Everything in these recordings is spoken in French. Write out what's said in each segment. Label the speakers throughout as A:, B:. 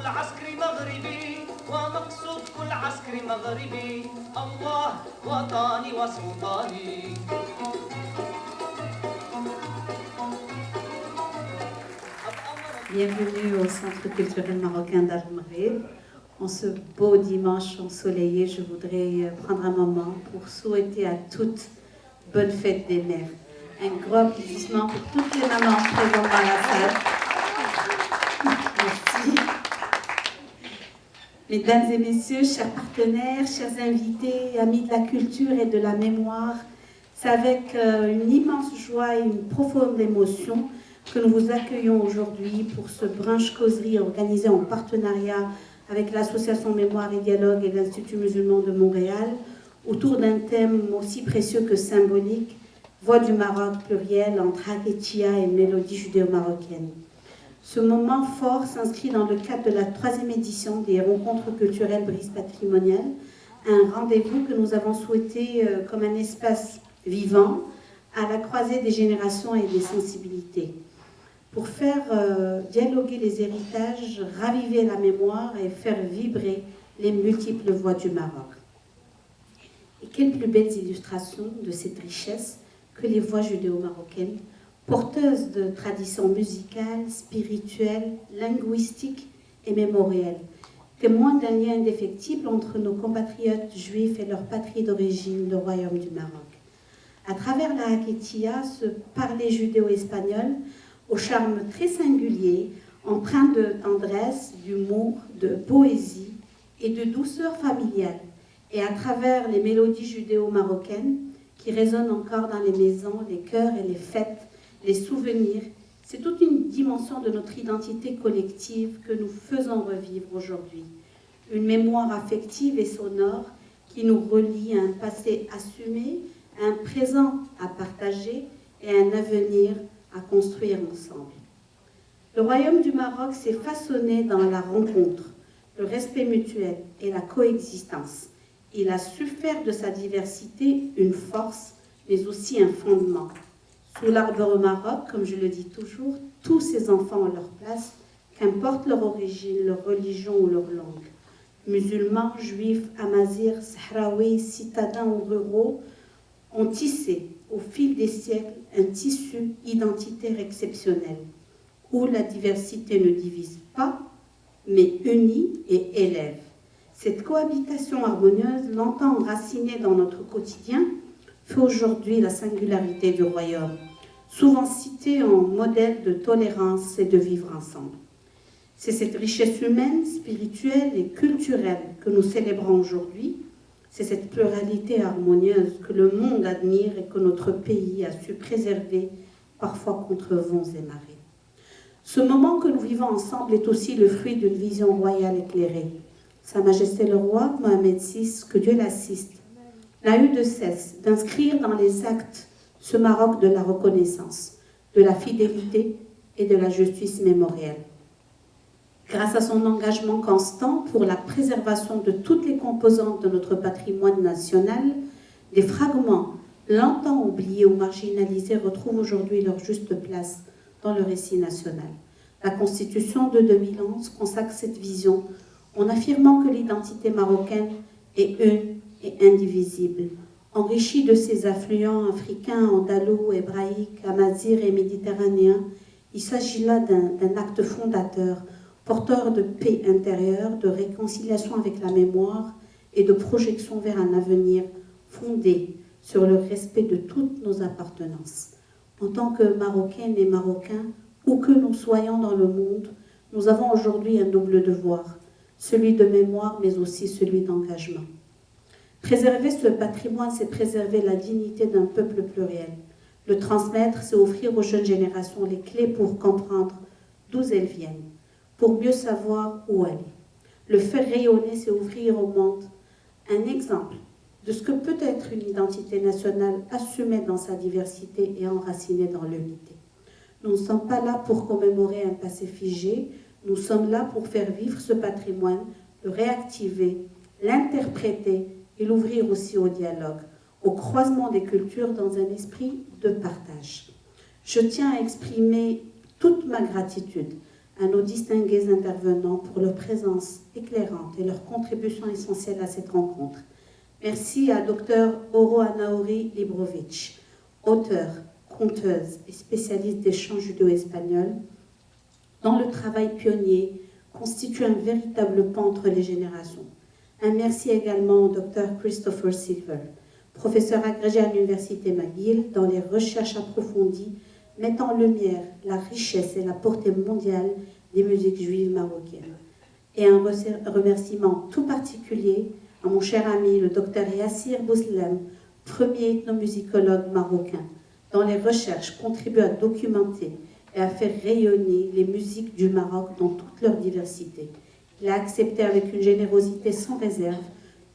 A: عسكري مغربي ومقصود كل عسكري مغربي الله وطني وسلطاني.
B: Bienvenue au Centre culturel marocain d'Al-Maghrib. En ce beau dimanche ensoleillé, je voudrais prendre un moment pour souhaiter à toutes bonne fête des mères. Un gros applaudissement pour toutes les mamans présentes dans la salle. Merci. Mesdames et messieurs, chers partenaires, chers invités, amis de la culture et de la mémoire, c'est avec une immense joie et une profonde émotion que nous vous accueillons aujourd'hui pour ce brunch causerie organisé en partenariat avec l'Association Mémoire et Dialogue et l'Institut musulman de Montréal autour d'un thème aussi précieux que symbolique, Voix du Maroc pluriel entre Haketia et mélodie judéo-marocaine. Ce moment fort s'inscrit dans le cadre de la 3e édition des rencontres culturelles Brise patrimoniale, un rendez-vous que nous avons souhaité comme un espace vivant à la croisée des générations et des sensibilités, pour faire dialoguer les héritages, raviver la mémoire et faire vibrer les multiples voix du Maroc. Et quelles plus belles illustrations de cette richesse que les voix judéo-marocaines, porteuses de traditions musicales, spirituelles, linguistiques et mémorielles, témoins d'un lien indéfectible entre nos compatriotes juifs et leur patrie d'origine, le Royaume du Maroc. À travers la Haketia, ce parler judéo-espagnol, au charme très singulier, empreint de tendresse, d'humour, de poésie et de douceur familiale, et à travers les mélodies judéo-marocaines qui résonnent encore dans les maisons, les chœurs et les fêtes, les souvenirs, c'est toute une dimension de notre identité collective que nous faisons revivre aujourd'hui. Une mémoire affective et sonore qui nous relie à un passé assumé, à un présent à partager et à un avenir à construire ensemble. Le Royaume du Maroc s'est façonné dans la rencontre, le respect mutuel et la coexistence. Il a su faire de sa diversité une force, mais aussi un fondement. Sous l'arbre au Maroc, comme je le dis toujours, tous ces enfants ont leur place, qu'importe leur origine, leur religion ou leur langue. Musulmans, juifs, amazirs, sahraouis, citadins ou ruraux ont tissé au fil des siècles un tissu identitaire exceptionnel, où la diversité ne divise pas, mais unit et élève. Cette cohabitation harmonieuse, longtemps enracinée dans notre quotidien, fait aujourd'hui la singularité du royaume, souvent cité en modèle de tolérance et de vivre ensemble. C'est cette richesse humaine, spirituelle et culturelle que nous célébrons aujourd'hui. C'est cette pluralité harmonieuse que le monde admire et que notre pays a su préserver, parfois contre vents et marées. Ce moment que nous vivons ensemble est aussi le fruit d'une vision royale éclairée. Sa Majesté le Roi, Mohamed VI, que Dieu l'assiste, n'a eu de cesse d'inscrire dans les actes ce Maroc de la reconnaissance, de la fidélité et de la justice mémorielle. Grâce à son engagement constant pour la préservation de toutes les composantes de notre patrimoine national, des fragments longtemps oubliés ou marginalisés retrouvent aujourd'hui leur juste place dans le récit national. La Constitution de 2011 consacre cette vision en affirmant que l'identité marocaine est une et indivisible, enrichie de ses affluents africains, andalous, hébraïques, amazirs et méditerranéens. Il s'agit là d'un acte fondateur, porteur de paix intérieure, de réconciliation avec la mémoire et de projection vers un avenir fondé sur le respect de toutes nos appartenances. En tant que Marocaines et Marocains, où que nous soyons dans le monde, nous avons aujourd'hui un double devoir, celui de mémoire mais aussi celui d'engagement. Préserver ce patrimoine, c'est préserver la dignité d'un peuple pluriel. Le transmettre, c'est offrir aux jeunes générations les clés pour comprendre d'où elles viennent, pour mieux savoir où aller. Le faire rayonner, c'est ouvrir au monde un exemple de ce que peut être une identité nationale assumée dans sa diversité et enracinée dans l'unité. Nous ne sommes pas là pour commémorer un passé figé, nous sommes là pour faire vivre ce patrimoine, le réactiver, l'interpréter et l'ouvrir aussi au dialogue, au croisement des cultures dans un esprit de partage. Je tiens à exprimer toute ma gratitude à nos distingués intervenants pour leur présence éclairante et leur contribution essentielle à cette rencontre. Merci à Dr Oro Anaori Librovic, auteure, conteuse et spécialiste des chants judéo-espagnols, dont le travail pionnier constitue un véritable pont entre les générations. Un merci également au Dr Christopher Silver, professeur agrégé à l'Université McGill, dans les recherches approfondies mettant en lumière la richesse et la portée mondiale des musiques juives marocaines. Et un remerciement tout particulier à mon cher ami, le Dr Yassir Bouslem, premier ethnomusicologue marocain, dont les recherches contribuent à documenter et à faire rayonner les musiques du Maroc dans toute leur diversité. Il a accepté avec une générosité sans réserve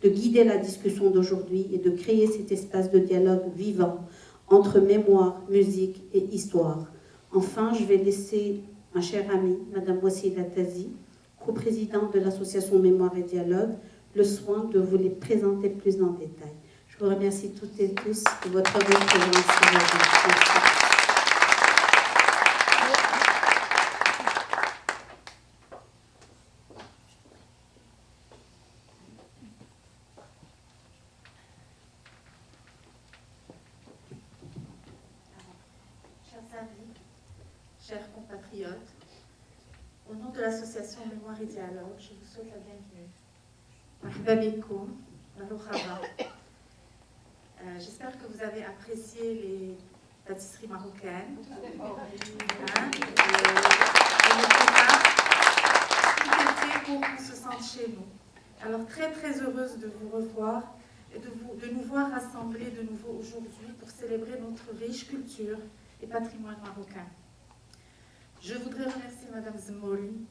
B: de guider la discussion d'aujourd'hui et de créer cet espace de dialogue vivant entre mémoire, musique et histoire. Enfin, je vais laisser ma chère amie, Madame Wassila Tazi, coprésidente de l'association Mémoire et Dialogue, le soin de vous les présenter plus en détail. Je vous remercie toutes et tous de votre présence.
C: Chers compatriotes, au nom de l'association Mémoire et Dialogue, je vous souhaite la bienvenue. Marhaba bikoum, Maloukhaba. J'espère que vous avez apprécié les pâtisseries marocaines. Tout était pour qu'on se sente chez nous. Alors très très heureuse de vous revoir et de nous voir rassemblés de nouveau aujourd'hui pour célébrer notre riche culture et patrimoine marocain. Je voudrais remercier Madame Zmouri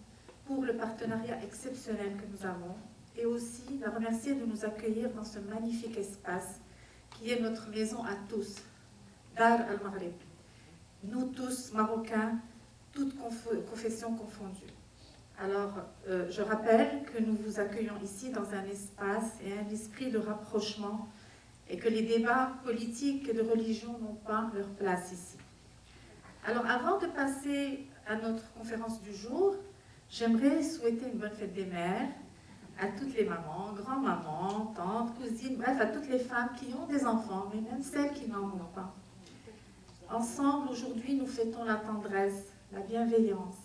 C: pour le partenariat exceptionnel que nous avons et aussi la remercier de nous accueillir dans ce magnifique espace qui est notre maison à tous, Dar al-Maghrib. Nous tous, Marocains, toutes confessions confondues. Alors, je rappelle que nous vous accueillons ici dans un espace et un esprit de rapprochement et que les débats politiques et de religion n'ont pas leur place ici. Alors, avant de passer à notre conférence du jour, j'aimerais souhaiter une bonne fête des mères à toutes les mamans, grand-mamans, tantes, cousines, bref, à toutes les femmes qui ont des enfants, mais même celles qui n'en ont pas. Ensemble, aujourd'hui, nous fêtons la tendresse, la bienveillance,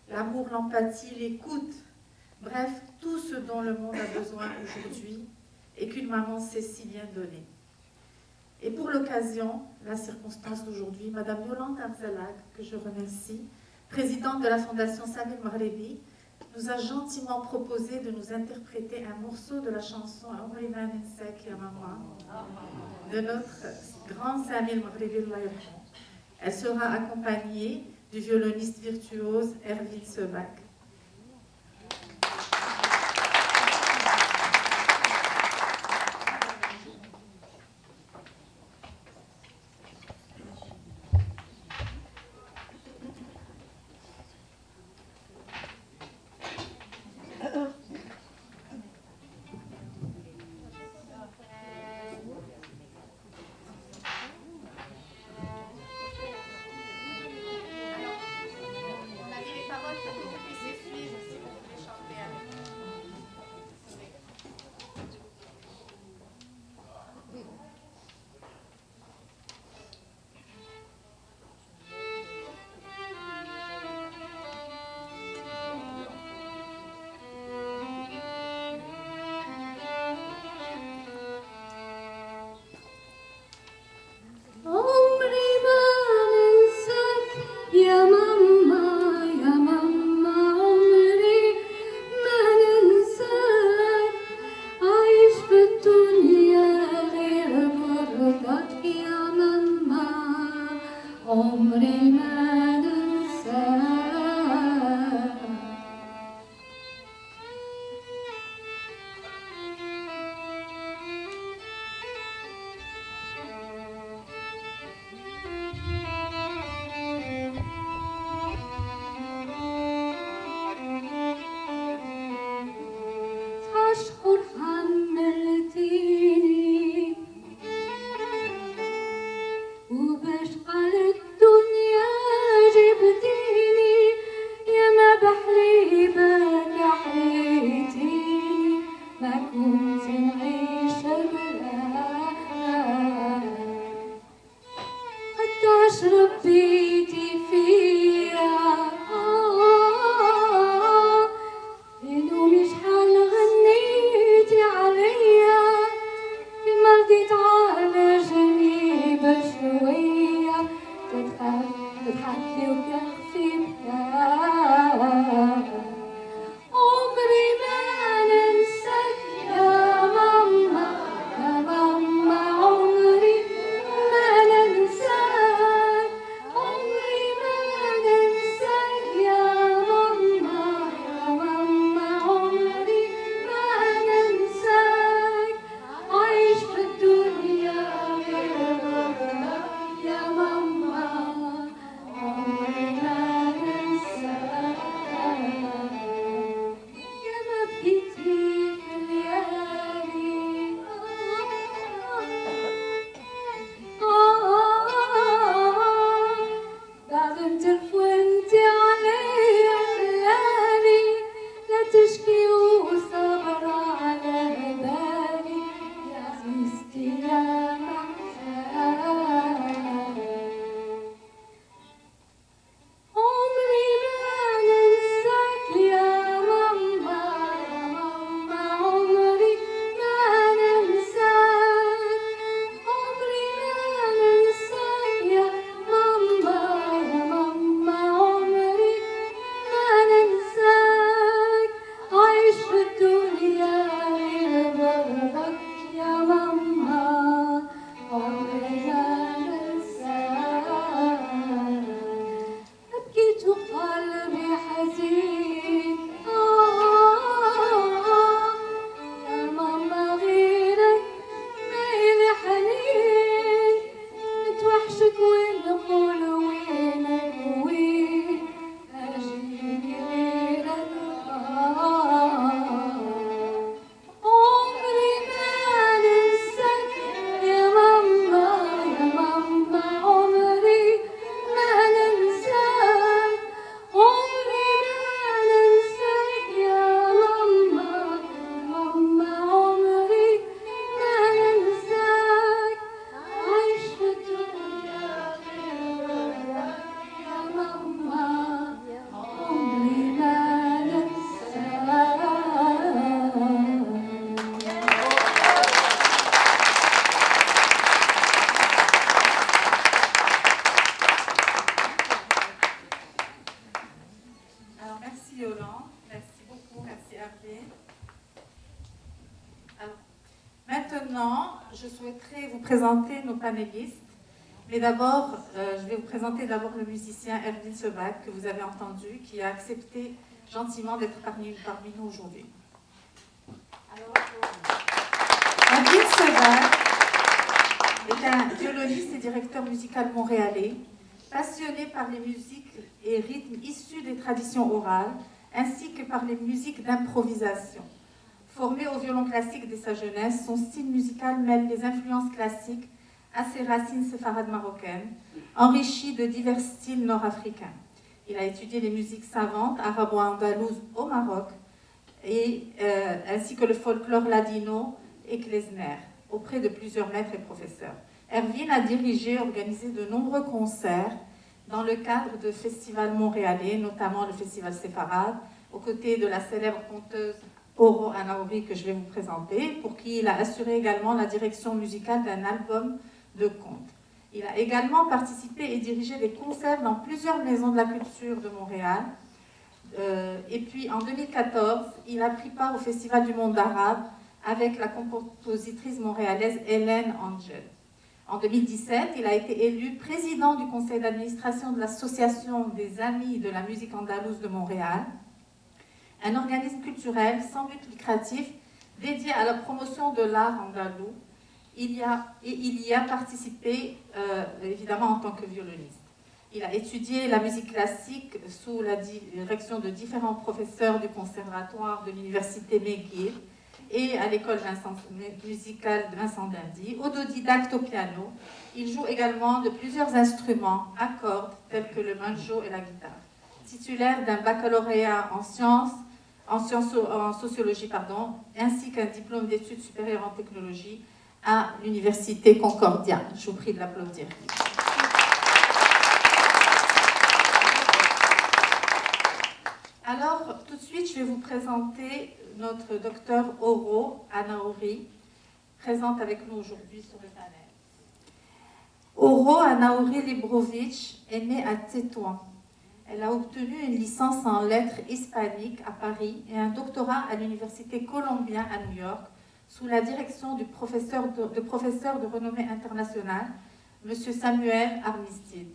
C: l'amour, l'empathie, l'écoute, bref, tout ce dont le monde a besoin aujourd'hui et qu'une maman sait si bien donner. Et pour l'occasion, la circonstance d'aujourd'hui, Madame Yolande Amzalag, que je remercie, présidente de la Fondation Samir Maghrebi, nous a gentiment proposé de nous interpréter un morceau de la chanson Omrina Nensek Yamama de notre grand Samir Maghrebi. Elle sera accompagnée du violoniste virtuose Erwin Sebak.
D: ربيتي فيا مش حال غنيتي عليا كما رضيت على جنيبة شوية تضحكي وتخفي عمري ما ننساك يا ماما يا ماما عمري ما ننساك عمري ما ننساك يا ماما يا ماما عمري ما ننساك عايش في الدنيا غير ربك يا ماما عمري ما ننساك يا ما بكيتي في الليالي بعد انترف وانتي عليا خيالي لا تشكي وصبر على بالي يا عزيزتي يا محزاني عمري ما ننساك يا ماما يا ماما عمري ما ننساك عمري ما ننساك يا ماما يا ماما عمري ما ننساك عايش في الدنيا غير برك يا ماما عمري ما ننساك أبكيت وقلبي حزين يا ماما غيرك ما إلي حنين نتوحشك ونقول وينك وين أجيني غيرك عمري ما ننساك يا ماما يا ماما عمري ما ننساك عمري ما ننساك يا ماما ماما عمري ما ننساك عايش في الدنيا غيرك يا ماما عمري ما ننساك
C: Alors, merci Yolande, merci beaucoup, merci Hervé. Alors, maintenant, je souhaiterais vous présenter nos panélistes. Mais d'abord, je vais vous présenter d'abord le musicien Erwin Sebag, que vous avez entendu, qui a accepté gentiment d'être parmi nous aujourd'hui. Erwin Sebag est un violoniste et directeur musical montréalais, passionné par les musiques et rythmes issus des traditions orales, ainsi que par les musiques d'improvisation. Formé au violon classique dès sa jeunesse, son style musical mêle les influences classiques à ses racines séfarades marocaines, enrichi de divers styles nord-africains. Il a étudié les musiques savantes arabo-andalouses au Maroc, ainsi que le folklore ladino et klezmer, auprès de plusieurs maîtres et professeurs. Erwin a dirigé et organisé de nombreux concerts dans le cadre de festivals montréalais, notamment le festival séfarade, aux côtés de la célèbre conteuse Oro Anaouri que je vais vous présenter, pour qui il a assuré également la direction musicale d'un album de contes. Il a également participé et dirigé des concerts dans plusieurs maisons de la culture de Montréal. Et puis en 2014, il a pris part au Festival du monde arabe avec la compositrice montréalaise Hélène Angel. En 2017, il a été élu président du conseil d'administration de l'Association des Amis de la musique andalouse de Montréal, un organisme culturel sans but lucratif dédié à la promotion de l'art andalou. Il y a participé évidemment en tant que violoniste. Il a étudié la musique classique sous la direction de différents professeurs du conservatoire de l'université McGill et à l'école musicale Vincent d'Indy, autodidacte au piano. Il joue également de plusieurs instruments à cordes tels que le banjo et la guitare. Titulaire d'un baccalauréat en sociologie, ainsi qu'un diplôme d'études supérieures en technologie à l'université Concordia. Je vous prie de l'applaudir. Alors, tout de suite, je vais vous présenter notre docteur Oro Anaori, présente avec nous aujourd'hui sur le panel. Oro Anaori Librovic est née à Tétouan. Elle a obtenu une licence en lettres hispaniques à Paris et un doctorat à l'Université Columbia à New York, sous la direction du professeur de renommée internationale, M. Samuel Armistide.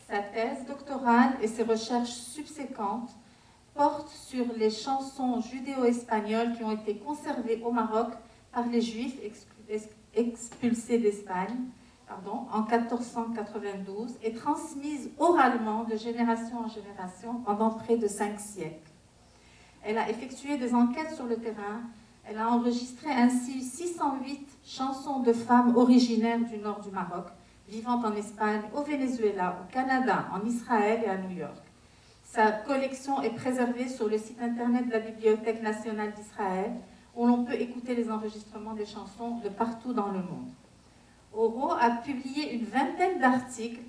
C: Sa thèse doctorale et ses recherches subséquentes portent sur les chansons judéo-espagnoles qui ont été conservées au Maroc par les Juifs expulsés d'Espagne en 1492 et transmises oralement de génération en génération pendant près de 5 siècles. Elle a effectué des enquêtes sur le terrain. Elle a enregistré ainsi 608 chansons de femmes originaires du nord du Maroc, vivant en Espagne, au Venezuela, au Canada, en Israël et à New York. Sa collection est préservée sur le site internet de la Bibliothèque nationale d'Israël, où l'on peut écouter les enregistrements des chansons de partout dans le monde. Oro a publié une vingtaine d'articles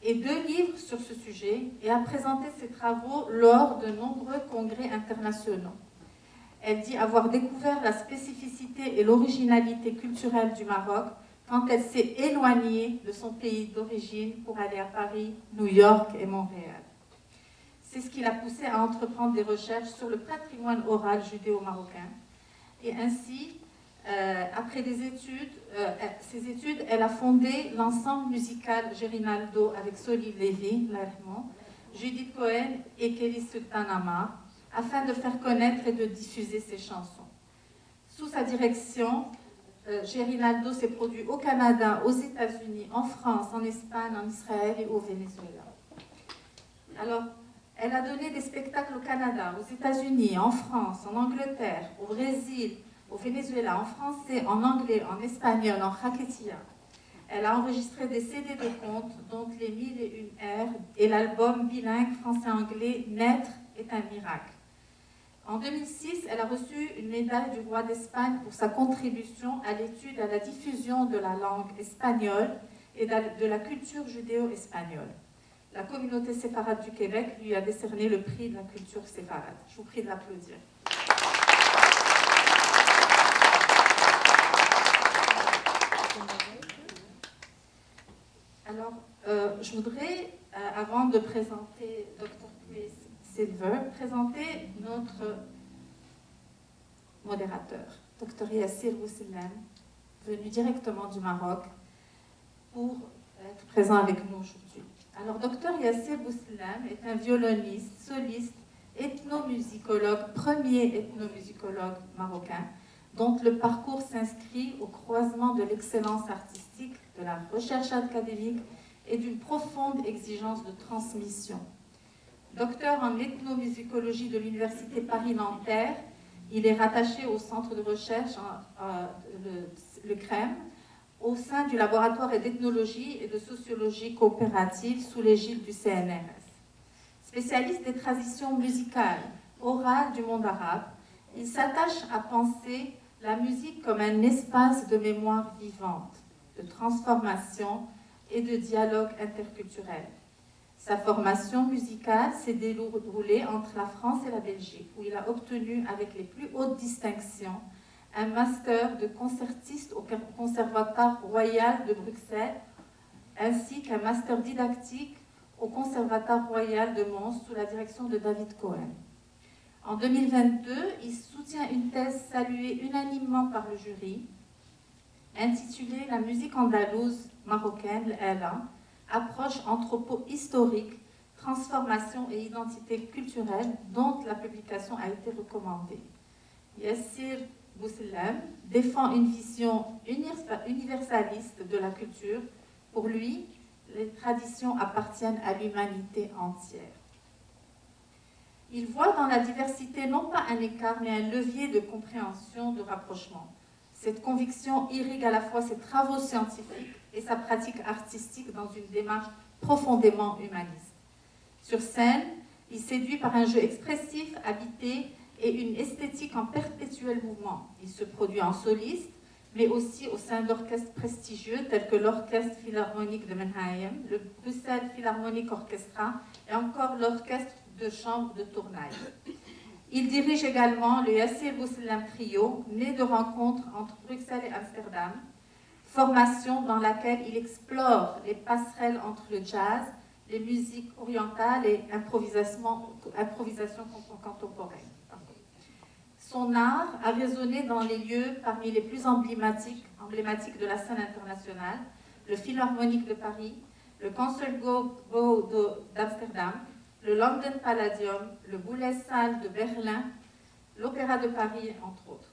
C: et 2 livres sur ce sujet et a présenté ses travaux lors de nombreux congrès internationaux. Elle dit avoir découvert la spécificité et l'originalité culturelle du Maroc quand elle s'est éloignée de son pays d'origine pour aller à Paris, New York et Montréal. C'est ce qui l'a poussée à entreprendre des recherches sur le patrimoine oral judéo-marocain. Et ainsi, après ses études, elle a fondé l'ensemble musical Gerinaldo avec Soli Lévy, Judith Cohen et Kelly Sultanama, afin de faire connaître et de diffuser ses chansons. Sous sa direction, Gerinaldo s'est produit au Canada, aux États-Unis, en France, en Espagne, en Israël et au Venezuela. Alors, elle a donné des spectacles au Canada, aux États-Unis, en France, en Angleterre, au Brésil, au Venezuela, en français, en anglais, en espagnol, en raquetia. Elle a enregistré des CD de contes, dont les 1001 airs et l'album bilingue français-anglais Naître est un miracle. En 2006, elle a reçu une médaille du roi d'Espagne pour sa contribution à l'étude et à la diffusion de la langue espagnole et de la culture judéo-espagnole. La communauté séfarade du Québec lui a décerné le prix de la culture séfarade. Je vous prie de l'applaudir. Alors, je voudrais, avant de présenter Dr. Chris Silver, présenter notre modérateur, Dr. Yassir Bousselem, venu directement du Maroc pour être présent avec nous aujourd'hui. Alors, Dr. Yassir Bousselem est un violoniste, soliste, ethnomusicologue, premier ethnomusicologue marocain, dont le parcours s'inscrit au croisement de l'excellence artistique, de la recherche académique et d'une profonde exigence de transmission. Docteur en ethnomusicologie de l'Université Paris-Nanterre, il est rattaché au centre de recherche, le CREM, au sein du laboratoire d'ethnologie et de sociologie coopérative sous l'égide du CNRS. Spécialiste des traditions musicales, orales du monde arabe, il s'attache à penser la musique comme un espace de mémoire vivante, de transformation et de dialogue interculturel. Sa formation musicale s'est déroulée entre la France et la Belgique, où il a obtenu avec les plus hautes distinctions un master de concertiste au Conservatoire royal de Bruxelles, ainsi qu'un master didactique au Conservatoire royal de Mons sous la direction de David Cohen. En 2022, il soutient une thèse saluée unanimement par le jury, intitulée « La musique andalouse marocaine, LA, approche anthropo-historique, transformation et identité culturelle » dont la publication a été recommandée. Yassir Bousselem défend une vision universaliste de la culture. Pour lui, les traditions appartiennent à l'humanité entière. Il voit dans la diversité non pas un écart, mais un levier de compréhension, de rapprochement. Cette conviction irrigue à la fois ses travaux scientifiques et sa pratique artistique dans une démarche profondément humaniste. Sur scène, il séduit par un jeu expressif, habité et une esthétique en perpétuel mouvement. Il se produit en soliste, mais aussi au sein d'orchestres prestigieux tels que l'Orchestre Philharmonique de Mannheim, le Bruxelles Philharmonic Orchestra et encore l'Orchestre de chambre de Tournai. Il dirige également le Yassir Bousselam Trio, né de rencontres entre Bruxelles et Amsterdam, formation dans laquelle il explore les passerelles entre le jazz, les musiques orientales et improvisation contemporaine. Son art a résonné dans les lieux parmi les plus emblématiques de la scène internationale, le Philharmonique de Paris, le Concertgebouw d'Amsterdam, le London Palladium, le Boulez Salle de Berlin, l'Opéra de Paris, entre autres.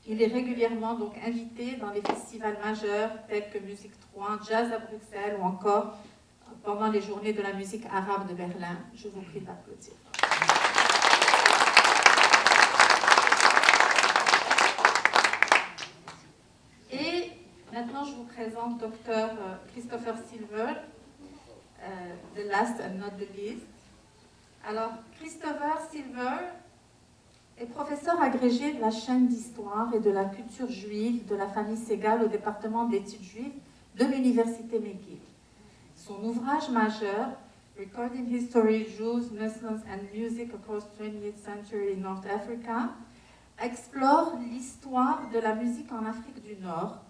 C: Il est régulièrement donc invité dans les festivals majeurs tels que Musique 3, Jazz à Bruxelles ou encore pendant les journées de la musique arabe de Berlin. Je vous prie d'applaudir. Et maintenant, je vous présente Dr Christopher Silver, the last and not the least. Alors, Christopher Silver est professeur agrégé de la chaîne d'histoire et de la culture juive de la famille Segal au département d'études juives de l'université McGill. Son ouvrage majeur, Recording History, Jews, Muslims and Music Across 20th Century North Africa, explore l'histoire de la musique en Afrique du Nord,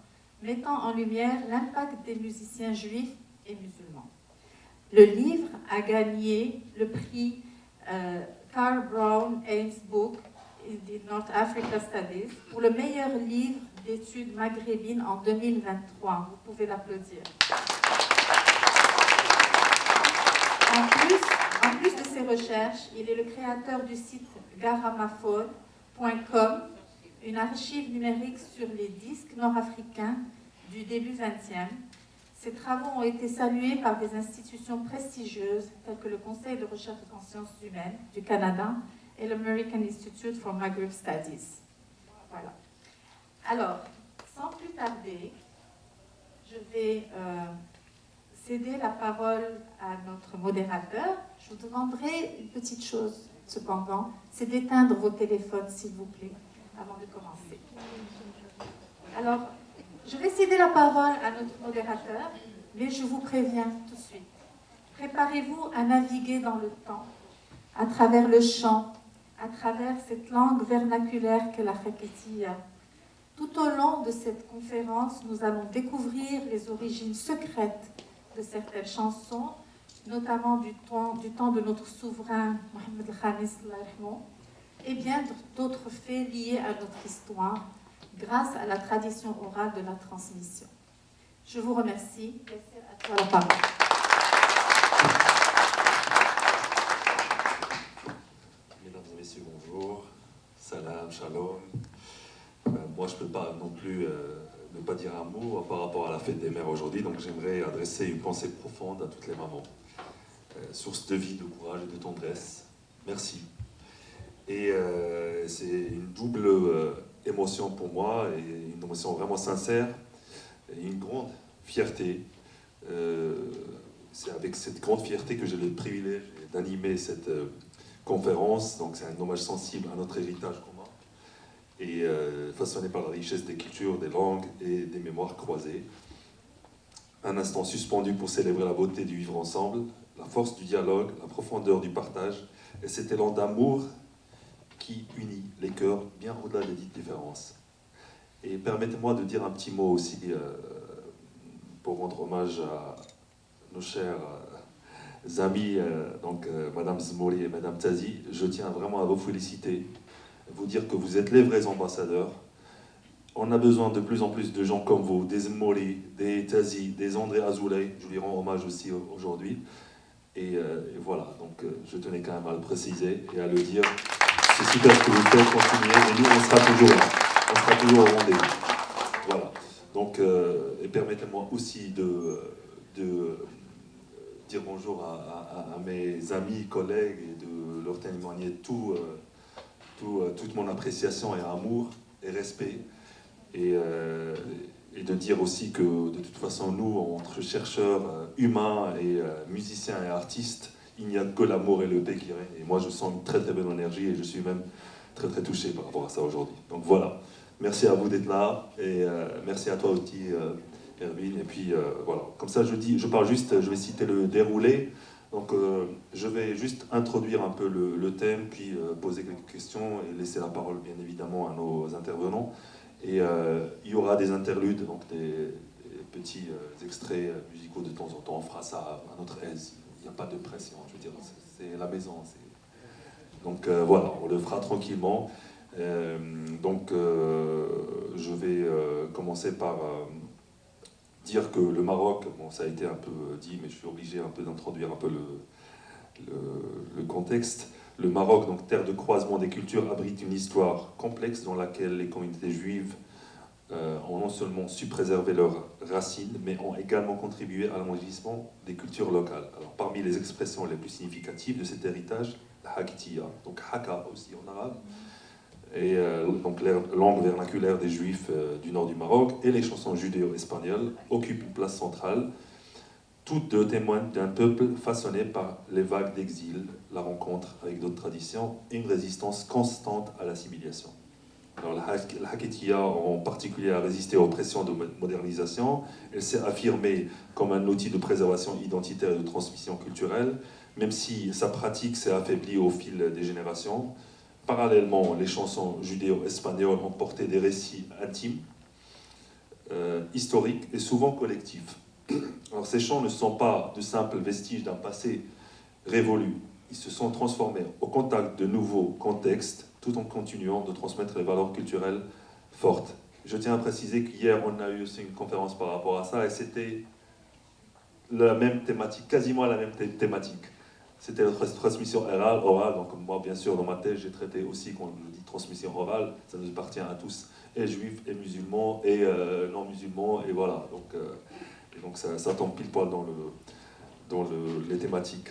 C: mettant en lumière l'impact des musiciens juifs et musulmans. Le livre a gagné le prix Carl Brown Ames Book in the North Africa Studies pour le meilleur livre d'études maghrébines en 2023. Vous pouvez l'applaudir. En plus de ses recherches, il est le créateur du site garamaphone.com, une archive numérique sur les disques nord-africains du début 20e. Ses travaux ont été salués par des institutions prestigieuses telles que le Conseil de recherche en sciences humaines du Canada et l'American Institute for Maghreb Studies. Voilà. Alors, sans plus tarder, je vais céder la parole à notre modérateur. Je vous demanderai une petite chose, cependant, c'est d'éteindre vos téléphones, s'il vous plaît, avant de commencer. Alors, je vais céder la parole à notre modérateur, mais je vous préviens tout de suite. Préparez-vous à naviguer dans le temps, à travers le chant, à travers cette langue vernaculaire qu'est la Haketiya. Tout au long de cette conférence, nous allons découvrir les origines secrètes de certaines chansons, notamment du temps de notre souverain Mohamed El-Khamis, et bien d'autres faits liés à notre histoire, grâce à la tradition orale de la transmission. Je vous remercie. Laissez à toi la parole.
E: Mesdames et messieurs, bonjour. Salam, shalom. Moi, je ne peux pas non plus ne pas dire un mot par rapport à la fête des mères aujourd'hui, donc j'aimerais adresser une pensée profonde à toutes les mamans. Source de vie, de courage et de tendresse. Merci. Et c'est une double émotion pour moi, et une émotion vraiment sincère, et une grande fierté. C'est avec cette grande fierté que j'ai le privilège d'animer cette conférence, donc c'est un hommage sensible à notre héritage commun, et façonné par la richesse des cultures, des langues et des mémoires croisées. Un instant suspendu pour célébrer la beauté du vivre ensemble, la force du dialogue, la profondeur du partage, et cet élan d'amour qui unit les cœurs bien au-delà des dites différences. Et permettez-moi de dire un petit mot aussi pour rendre hommage à nos chers amis, Madame Zmouri et Madame Tazi. Je tiens vraiment à vous féliciter, vous dire que vous êtes les vrais ambassadeurs. On a besoin de plus en plus de gens comme vous, des Zmouri, des Tazi, des André Azoulay. Je lui rends hommage aussi aujourd'hui. Et voilà, donc je tenais quand même à le préciser et à le dire. C'est super ce que vous faites, continuez, et nous on sera toujours là, on sera toujours au rendez-vous. Voilà, donc, et permettez-moi aussi de dire bonjour à mes amis, collègues, et de leur témoigner toute mon appréciation et amour et respect, et de dire aussi que de toute façon nous, entre chercheurs humains et musiciens et artistes, il n'y a que l'amour et le paix qui règnent. Et moi, je sens une très très bonne énergie et je suis même très très touché par rapport à ça aujourd'hui. Donc voilà, merci à vous d'être là et merci à toi aussi, Erwin. Et puis voilà, comme ça je parle juste, je vais citer le déroulé. Donc je vais juste introduire un peu le thème, puis poser quelques questions et laisser la parole bien évidemment à nos intervenants. Et il y aura des interludes, donc des petits extraits musicaux de temps en temps. On fera ça à notre aise. Il n'y a pas de pression, je veux dire, c'est la maison. Donc voilà, on le fera tranquillement. Je vais commencer par dire que le Maroc, bon, ça a été un peu dit, mais je suis obligé un peu d'introduire un peu le contexte. Le Maroc, donc terre de croisement des cultures, abrite une histoire complexe dans laquelle les communautés juives ont non seulement su préserver leurs racines, mais ont également contribué à l'enrichissement des cultures locales. Alors, parmi les expressions les plus significatives de cet héritage, la Hakitiya, donc Haka aussi en arabe, et donc la langue vernaculaire des Juifs du nord du Maroc, et les chansons judéo-espagnoles occupent une place centrale. Toutes deux témoignent d'un peuple façonné par les vagues d'exil, la rencontre avec d'autres traditions et une résistance constante à l'assimilation. Alors, la Hakitiya en particulier a résisté aux pressions de modernisation. Elle s'est affirmée comme un outil de préservation identitaire et de transmission culturelle, même si sa pratique s'est affaiblie au fil des générations. Parallèlement, les chansons judéo-espagnoles ont porté des récits intimes, historiques et souvent collectifs. Alors, ces chants ne sont pas de simples vestiges d'un passé révolu. Ils se sont transformés au contact de nouveaux contextes, tout en continuant de transmettre les valeurs culturelles fortes. Je tiens à préciser qu'hier, on a eu aussi une conférence par rapport à ça, et c'était la même thématique, quasiment la même thématique. C'était la transmission orale, donc moi, bien sûr, dans ma thèse, j'ai traité aussi, quand je dis transmission orale, ça nous appartient à tous, et juifs, et musulmans, et non-musulmans, et voilà. Donc ça tombe pile poil dans les thématiques.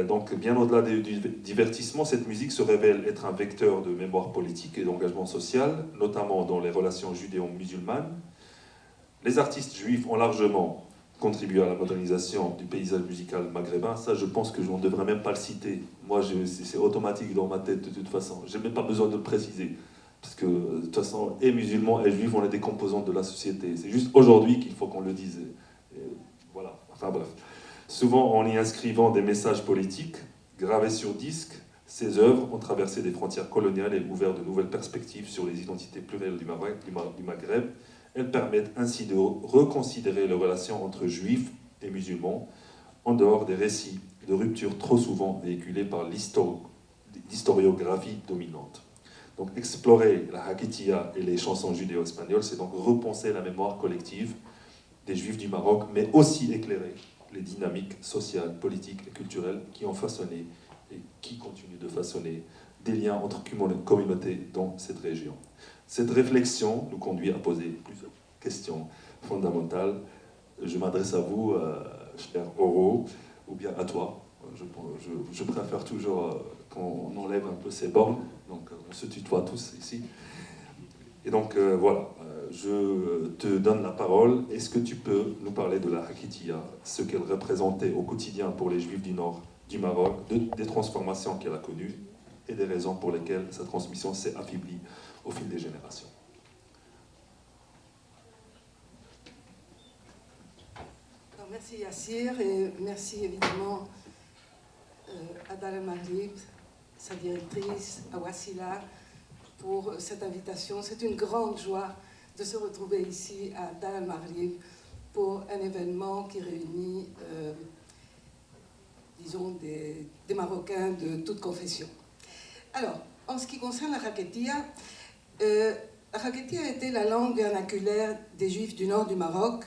E: Donc bien au-delà du divertissement, cette musique se révèle être un vecteur de mémoire politique et d'engagement social, notamment dans les relations judéo-musulmanes. Les artistes juifs ont largement contribué à la modernisation du paysage musical maghrébin. Ça, je pense que je ne devrais même pas le citer. Moi, c'est automatique dans ma tête de toute façon. Je n'ai même pas besoin de le préciser. Parce que, de toute façon, et musulmans et juifs, on est des composantes de la société. C'est juste aujourd'hui qu'il faut qu'on le dise. Et voilà, enfin bref. Souvent en y inscrivant des messages politiques gravés sur disque, ces œuvres ont traversé des frontières coloniales et ouvert de nouvelles perspectives sur les identités plurielles du Maghreb. Elles permettent ainsi de reconsidérer les relations entre juifs et musulmans en dehors des récits de rupture trop souvent véhiculés par l'historiographie dominante. Donc explorer la Hakitiya et les chansons judéo-espagnoles, c'est donc repenser la mémoire collective des juifs du Maroc, mais aussi éclairer les dynamiques sociales, politiques et culturelles qui ont façonné et qui continuent de façonner des liens entre communautés dans cette région. Cette réflexion nous conduit à poser plusieurs questions fondamentales. Je m'adresse à vous, cher Oro, ou bien à toi. Je préfère toujours qu'on enlève un peu ces bornes, donc on se tutoie tous ici. Et donc voilà, je te donne la parole. Est-ce que tu peux nous parler de la Hakitiya, ce qu'elle représentait au quotidien pour les Juifs du Nord du Maroc, des transformations qu'elle a connues et des raisons pour lesquelles sa transmission s'est affaiblie au fil des générations?
F: Alors, merci Yassir et merci évidemment à Dar el Maghrib, sa directrice, à Wassila, pour cette invitation. C'est une grande joie de se retrouver ici à Dar el Maghrib pour un événement qui réunit, disons, des Marocains de toute confession. Alors, en ce qui concerne la Hakitiya, la Hakitiya était la langue vernaculaire des Juifs du nord du Maroc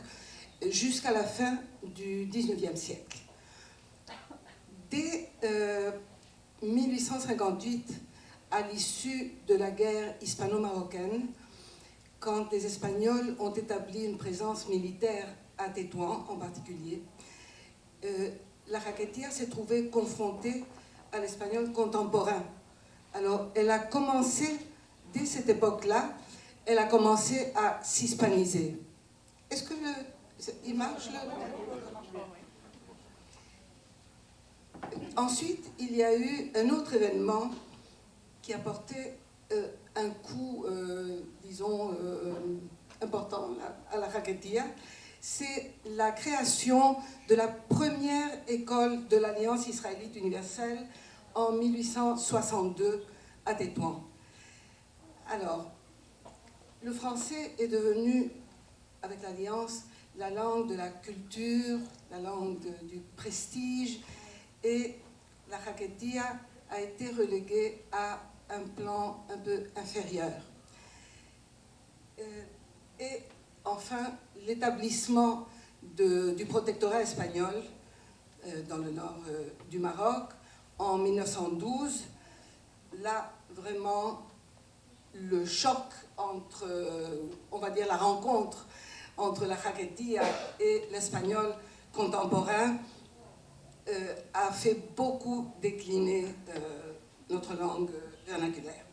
F: jusqu'à la fin du XIXe siècle. Dès 1858, à l'issue de la guerre hispano-marocaine, quand les Espagnols ont établi une présence militaire à Tétouan en particulier, la Hakitiya s'est trouvée confrontée à l'espagnol contemporain. Alors, elle a commencé, dès cette époque-là, elle a commencé à s'hispaniser. Est-ce que il marche là? Ensuite, il y a eu un autre événement qui a porté un coup, disons, important à la Hakitiya. c'est la création de la première école de l'Alliance israélite universelle en 1862 à Tétouan. Alors, le français est devenu, avec l'Alliance, la langue de la culture, la langue du prestige, et la Haketia a été reléguée à un plan un peu inférieur. Et enfin, l'établissement du protectorat espagnol dans le nord du Maroc en 1912, là, vraiment, le choc entre, on va dire la rencontre entre la Haketia et l'espagnol contemporain a fait beaucoup décliner notre langue vernaculaire.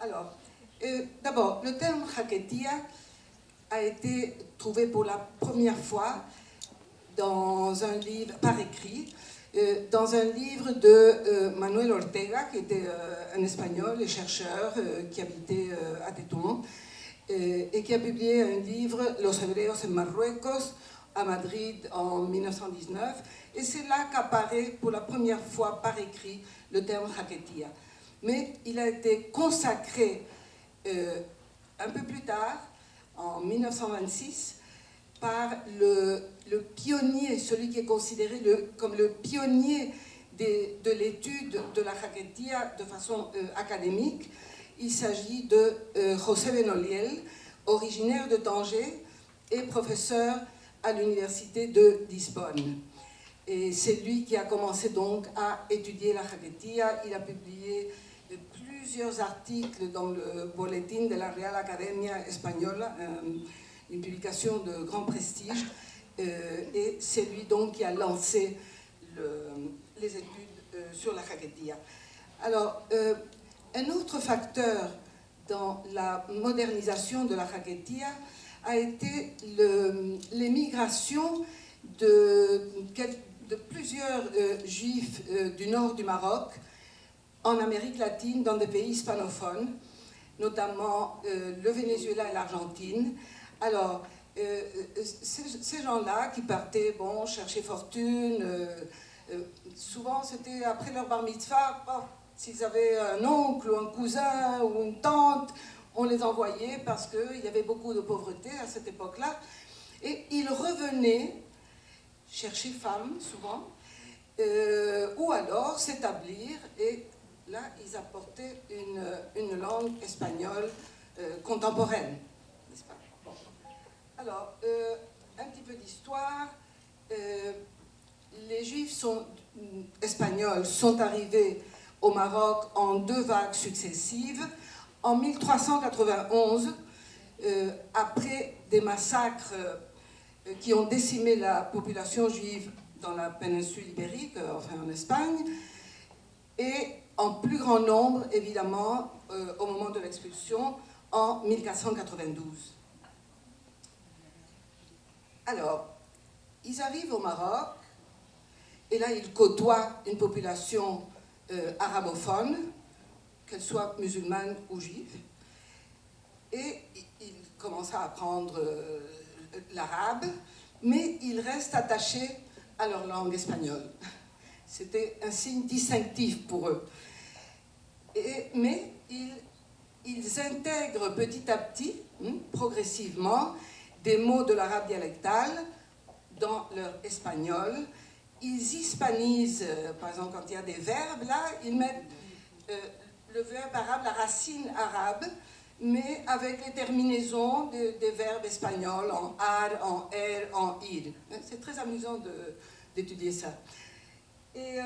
F: Alors, d'abord, le terme Haketia a été trouvé pour la première fois dans un livre par écrit, dans un livre de Manuel Ortega, qui était un Espagnol et chercheur qui habitait à Tétouan, et qui a publié un livre, Los Hebreos en Marruecos, à Madrid en 1919, et c'est là qu'apparaît pour la première fois par écrit le terme Haketia. Mais il a été consacré un peu plus tard, en 1926, par le pionnier, celui qui est considéré comme le pionnier de l'étude de la Haketia de façon académique. Il s'agit de José Benoliel, originaire de Tanger et professeur à l'université de Lisbonne. Et c'est lui qui a commencé donc à étudier la Haketia. Il a publié plusieurs articles dans le Boletín de la Real Academia Española, une publication de grand prestige, et c'est lui donc qui a lancé les études sur la Haketia. Alors, un autre facteur dans la modernisation de la Haketia a été l'émigration de plusieurs juifs du nord du Maroc en Amérique latine, dans des pays hispanophones, notamment le Venezuela et l'Argentine. Alors, ces gens-là qui partaient chercher fortune, souvent c'était après leur bar mitzvah, s'ils avaient un oncle ou un cousin ou une tante, on les envoyait parce qu'il y avait beaucoup de pauvreté à cette époque-là. Et ils revenaient chercher femme, souvent, ou alors s'établir, et là, ils apportaient une langue espagnole contemporaine, n'est-ce pas? Bon. Alors, un petit peu d'histoire. Les Juifs espagnols sont arrivés au Maroc en 2 vagues successives. En 1391, après des massacres qui ont décimé la population juive dans la péninsule ibérique, enfin en Espagne, et en plus grand nombre, évidemment, au moment de l'expulsion, en 1492. Alors, ils arrivent au Maroc, et là, ils côtoient une population arabophone, qu'elle soit musulmane ou juive, et ils commencent à apprendre l'arabe, mais ils restent attachés à leur langue espagnole. C'était un signe distinctif pour eux. Mais ils intègrent petit à petit, progressivement, des mots de l'arabe dialectal dans leur espagnol. Ils hispanisent, par exemple, quand il y a des verbes, là, ils mettent le verbe arabe, la racine arabe, mais avec les terminaisons des verbes espagnols en ar, en er, en id. C'est très amusant d'étudier ça. Et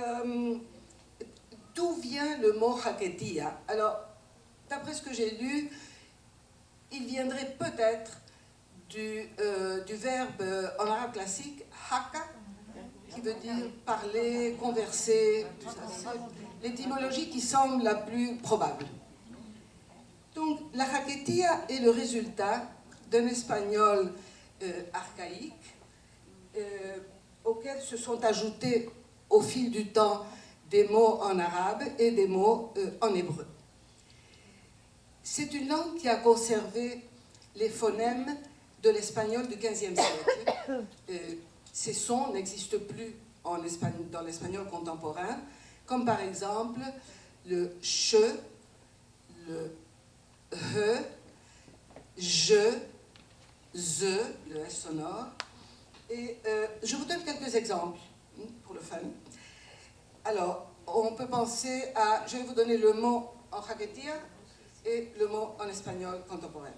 F: d'où vient le mot Haketia? Alors, d'après ce que j'ai lu, il viendrait peut-être du verbe en arabe classique, haka, qui veut dire parler, converser, tout ça. C'est l'étymologie qui semble la plus probable. Donc, la Haketia est le résultat d'un espagnol archaïque auquel se sont ajoutés au fil du temps des mots en arabe et des mots en hébreu. C'est une langue qui a conservé les phonèmes de l'espagnol du XVe siècle. Ces sons n'existent plus dans l'espagnol contemporain, comme par exemple le che, le he, je, ze, le S sonore. Et je vous donne quelques exemples pour le fun. Alors, on peut penser à... Je vais vous donner le mot en jaquetia et le mot en espagnol contemporain.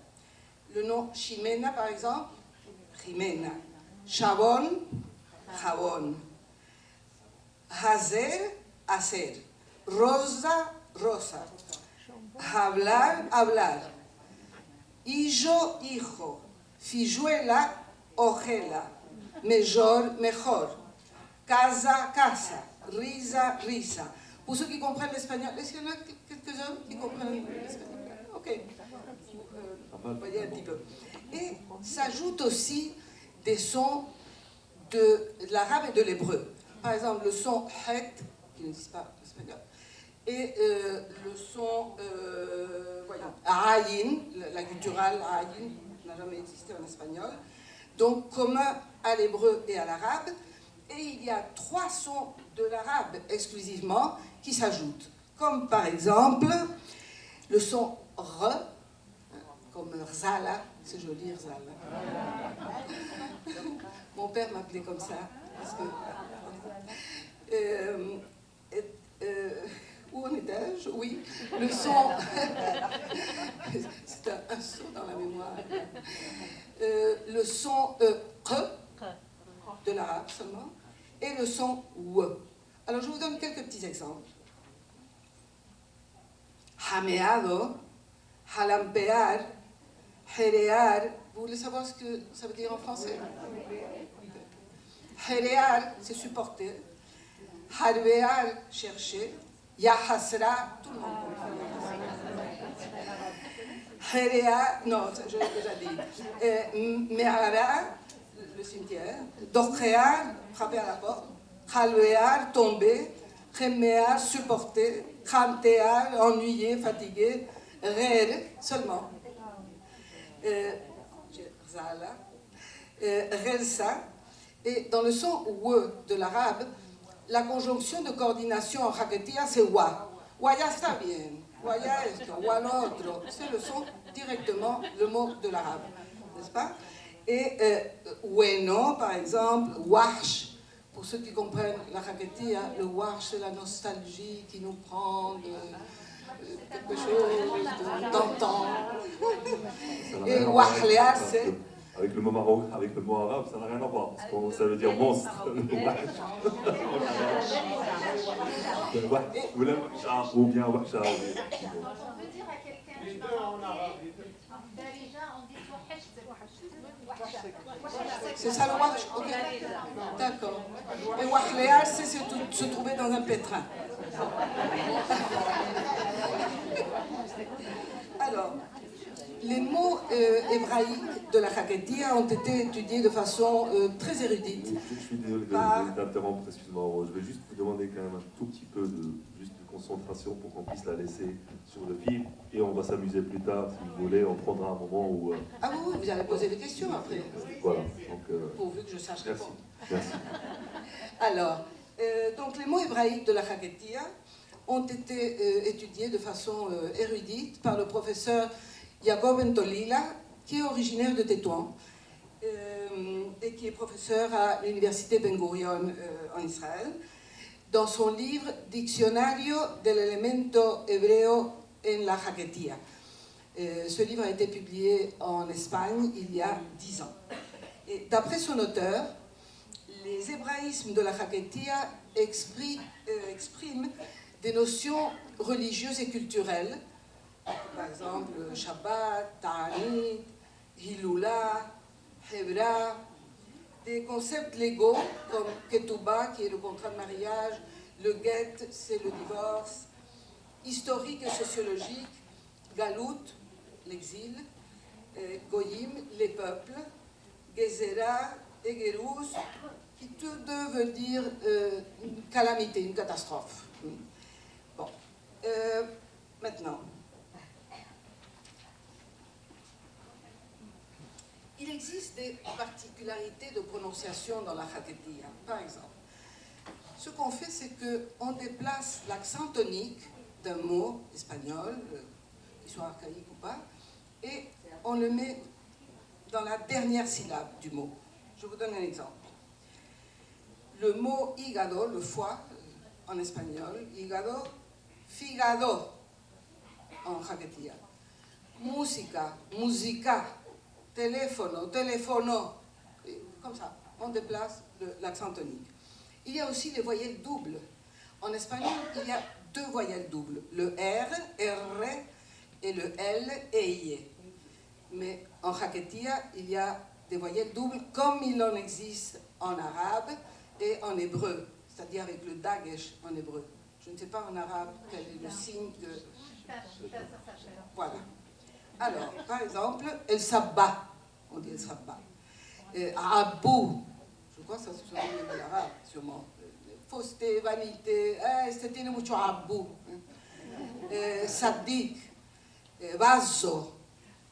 F: Le nom Ximena, par exemple, Jimena. Chabón, jabón. Hacer, hacer. Rosa, rosa. Hablar, hablar. Hijo, hijo. Fijuela, ojela. Mejor, mejor. Casa, casa. Risa, risa. Pour ceux qui comprennent l'espagnol, est-ce qu'il y en a quelques-uns qui comprennent l'espagnol? Ok. Vous voyez un petit peu. Et s'ajoutent aussi des sons de l'arabe et de l'hébreu. Par exemple, le son het, qui n'existe pas en espagnol, et le son, voyons, ayin, la gutturale ayin, n'a jamais existé en espagnol, donc commun à l'hébreu et à l'arabe. Et il y a 3 sons de l'arabe exclusivement qui s'ajoutent, comme par exemple le son re, comme rzala, c'est joli rzala. Mon père m'appelait comme ça, parce que... où en étais-je? Oui, le son... c'est un son dans la mémoire. Le son re, de l'arabe seulement, et le son w. Alors je vous donne quelques petits exemples. Jameado, jalampear, jerear. Vous voulez savoir ce que ça veut dire en français? Jerear, c'est supporter. Harbear, chercher. Yahasra, tout le monde comprend. Jerear, non, je l'ai déjà dit. Meara, le cimetière. Dorchéar, frapper à la porte. Jalouéar, tomber. Reméar, supporter. Khantéar, ennuyé, fatigué. Rer, seulement. Zala. Relsa. Et dans le son we de l'arabe, la conjonction de coordination en jaquetia, c'est wa. Wa ya está bien. Wa ya esto. Wa lo otro. C'est le son directement, le mot de l'arabe. N'est-ce pas? Et bueno, par exemple, wahsh, pour ceux qui comprennent la jaquetia, le wahsh, c'est la nostalgie qui nous prend de quelque chose d'antan. Et wahlear, c'est...
E: Avec le mot arabe, ça n'a rien à voir, parce que ça veut dire monstre. Ou bien wahsha.
D: On peut dire à quelqu'un,
A: Les deux en arabe.
D: Darija, on dit
F: C'est ça le wahsh? Ok. D'accord. Et wahlear, c'est se trouver dans un pétrin. Alors, les mots hébraïques de la jaquetia ont été étudiés de façon très érudite.
E: Je suis désolé d'interrompre, excuse-moi. Je vais juste vous demander quand même un tout petit peu de concentration pour qu'on puisse la laisser sur le fil. Et on va s'amuser plus tard, si vous voulez. On prendra un moment où...
F: Ah oui, vous allez poser des questions après.
E: Voilà. Donc,
F: pourvu que je sache répondre.
E: Merci.
F: Alors, donc les mots hébraïques de la jaquetia ont été étudiés de façon érudite par le professeur Yaakov Entolila, qui est originaire de Tétouan et qui est professeur à l'université Ben Gurion en Israël, dans son livre Diccionario del elemento hebreo en la jaquetia. Ce livre a été publié en Espagne il y a 10 ans. Et d'après son auteur, les hébraïsmes de la jaquetia expriment des notions religieuses et culturelles, par exemple Shabbat, Ta'anit, Hilula, Hebra, des concepts légaux comme Ketouba, qui est le contrat de mariage, le Get, c'est le divorce, historique et sociologique, Galout, l'exil, Goyim, les peuples, Gezerah et Gerous, qui tous deux veulent dire une calamité, une catastrophe. Bon, maintenant. Il existe des particularités de prononciation dans la Jaquetia. Par exemple, ce qu'on fait, c'est qu'on déplace l'accent tonique d'un mot espagnol, qu'il soit archaïque ou pas, et on le met dans la dernière syllabe du mot. Je vous donne un exemple. Le mot hígado, le foie, en espagnol, hígado, fígado en Jaquetia. Música, musica, téléfono, téléfono. Comme ça, on déplace l'accent tonique. Il y a aussi les voyelles doubles. En espagnol, il y a 2 voyelles doubles, le R, R, et le L, EI. Mais en Jaquetia, il y a des voyelles doubles comme il en existe en arabe et en hébreu, c'est-à-dire avec le dagesh en hébreu. Je ne sais pas en arabe quel est le signe que... Voilà. Alors, par exemple, el sabba, on dit el sabba. Abou, je crois que ça se souvient de l'arabe, sûrement. Fausseté, vanité, c'était mucho abou. Sadiq, vaso,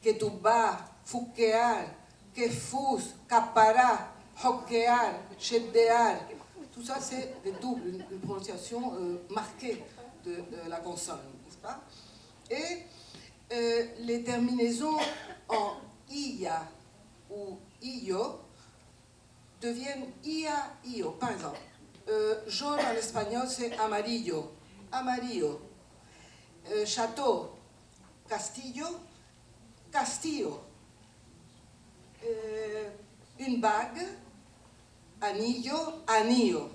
F: ketubá, fuquear, kefus, capara, hoquear, cheddear. Tout ça, c'est des doubles, une prononciation marquée de la consonne, n'est-ce pas? Et les terminaisons en ia ou io deviennent ia, io. Par exemple, jaune en espagnol, c'est amarillo, amarillo. Château, castillo, castillo. Une bague, anillo, anillo.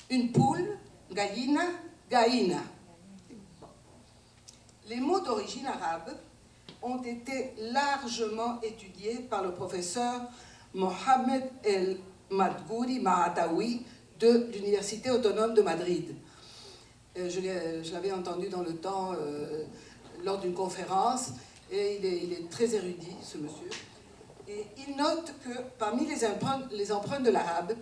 F: Une poule, gallina, gallina. Les mots d'origine arabe ont été largement étudiés par le professeur Mohamed El Madgouri Mahataoui de l'Université autonome de Madrid. Je l'avais entendu dans le temps lors d'une conférence, et il est très érudit, ce monsieur. Et il note que parmi les empreintes de l'arabe,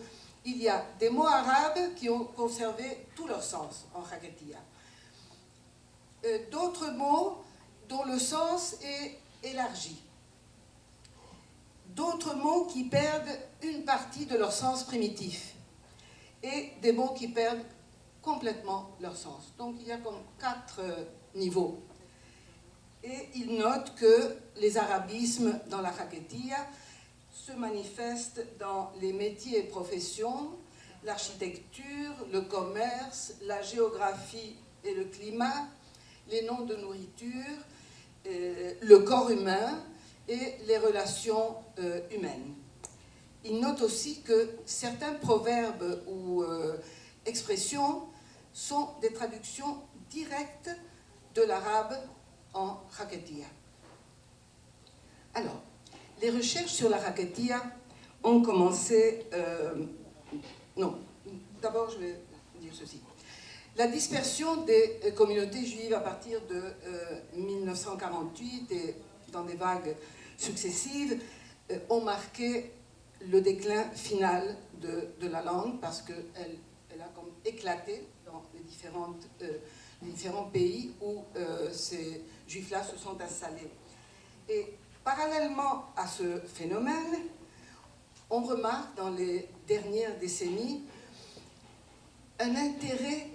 F: il y a des mots arabes qui ont conservé tout leur sens en Jaquetia. D'autres mots dont le sens est élargi. D'autres mots qui perdent une partie de leur sens primitif. Et des mots qui perdent complètement leur sens. Donc il y a comme 4 niveaux. Et il note que les arabismes dans la Jaquetia se manifestent dans les métiers et professions, l'architecture, le commerce, la géographie et le climat, les noms de nourriture, le corps humain et les relations humaines. Il note aussi que certains proverbes ou expressions sont des traductions directes de l'arabe en Jaquetia. Alors, les recherches sur la Jaquetia ont commencé... non, d'abord je vais dire ceci. La dispersion des communautés juives à partir de 1948 et dans des vagues successives ont marqué le déclin final de la langue parce qu'elle a comme éclaté dans les différents pays où ces juifs-là se sont installés. Et parallèlement à ce phénomène, on remarque dans les dernières décennies un intérêt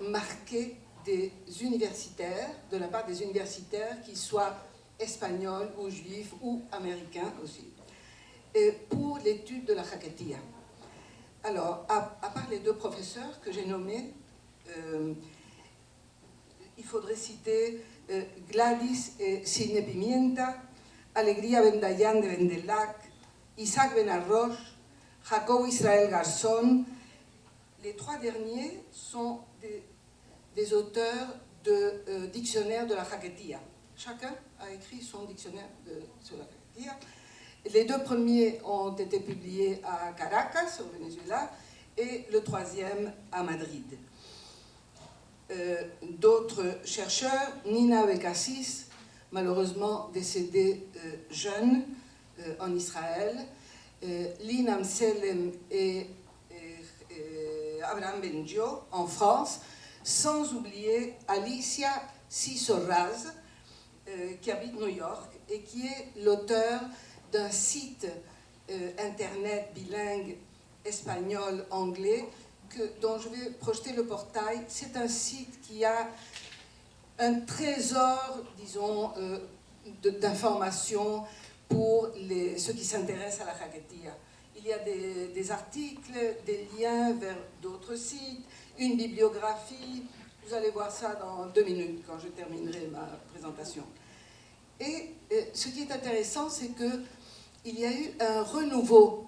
F: marqué des universitaires, de la part des universitaires, qu'ils soient espagnols ou juifs ou américains aussi, pour l'étude de la Jaquetia. Alors, à part les 2 professeurs que j'ai nommés, il faudrait citer Gladys et Sidney Pimienta, Alegría Bendayan de Vendelac, Isaac Benarroch, Jacob Israel Garzón. Les 3 derniers sont des auteurs de dictionnaires de la Jaquetia. Chacun a écrit son dictionnaire sur la Jaquetia. Les 2 premiers ont été publiés à Caracas, au Venezuela, et le 3e à Madrid. D'autres chercheurs, Nina Bekassis, malheureusement décédée jeune en Israël, Lynn Amselem et Abraham Benjo en France, sans oublier Alicia Cisorraz, qui habite New York et qui est l'auteur d'un site internet bilingue espagnol-anglais dont je vais projeter le portail. C'est un site qui a un trésor, disons, d'informations pour ceux qui s'intéressent à la Jaquetia. Il y a des articles, des liens vers d'autres sites, une bibliographie. Vous allez voir ça dans 2 minutes quand je terminerai ma présentation. Et ce qui est intéressant, c'est qu'il y a eu un renouveau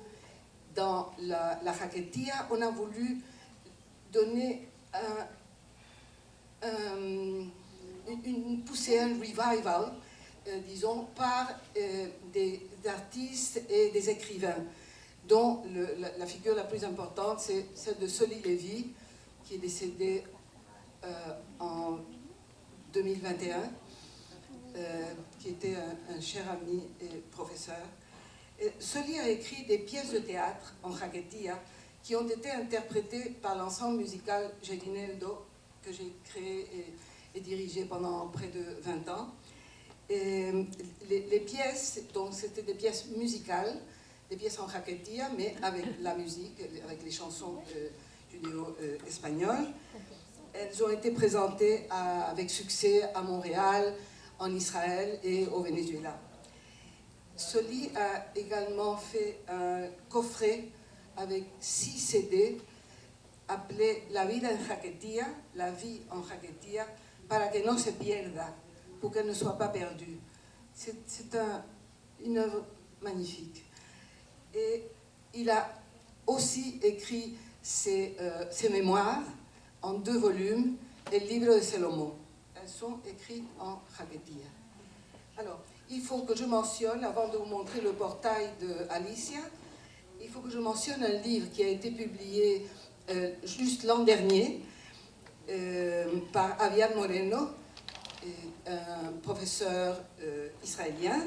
F: dans la Jaquetia. On a voulu donner une poussée, un revival, disons, par des artistes et des écrivains, dont la figure la plus importante, c'est celle de Solly Lévy, qui est décédé en 2021, qui était un cher ami et professeur. Solly a écrit des pièces de théâtre en Jaquetia qui ont été interprétées par l'ensemble musical Jedineldo, que j'ai créé et dirigé pendant près de 20 ans. Et les pièces, donc c'était des pièces musicales, des pièces en Jaquetia, mais avec la musique, avec les chansons judéo-espagnoles. Elles ont été présentées avec succès à Montréal, en Israël et au Venezuela. Solly a également fait un coffret avec 6 CD appelé La vida en Jaquetia, la vie en Jaquetia, para que no se pierda, pour qu'elle ne soit pas perdue. C'est une œuvre magnifique. Et il a aussi écrit ses mémoires en 2 volumes, El libro de Salomón. Elles sont écrites en Jaquetia. Alors, il faut que je mentionne, avant de vous montrer le portail d'Alicia, il faut que je mentionne un livre qui a été publié juste l'an dernier par Aviad Moreno, un professeur israélien,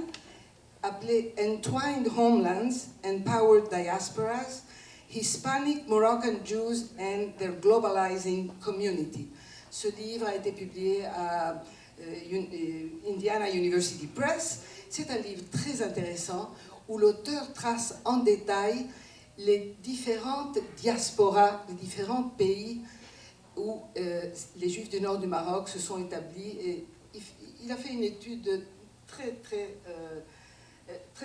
F: appelé Entwined Homelands, Empowered Diasporas, Hispanic Moroccan Jews and Their Globalizing Community. Ce livre a été publié à Indiana University Press. C'est un livre très intéressant où l'auteur trace en détail les différentes diasporas, les différents pays où les Juifs du nord du Maroc se sont établis. Et il a fait une étude très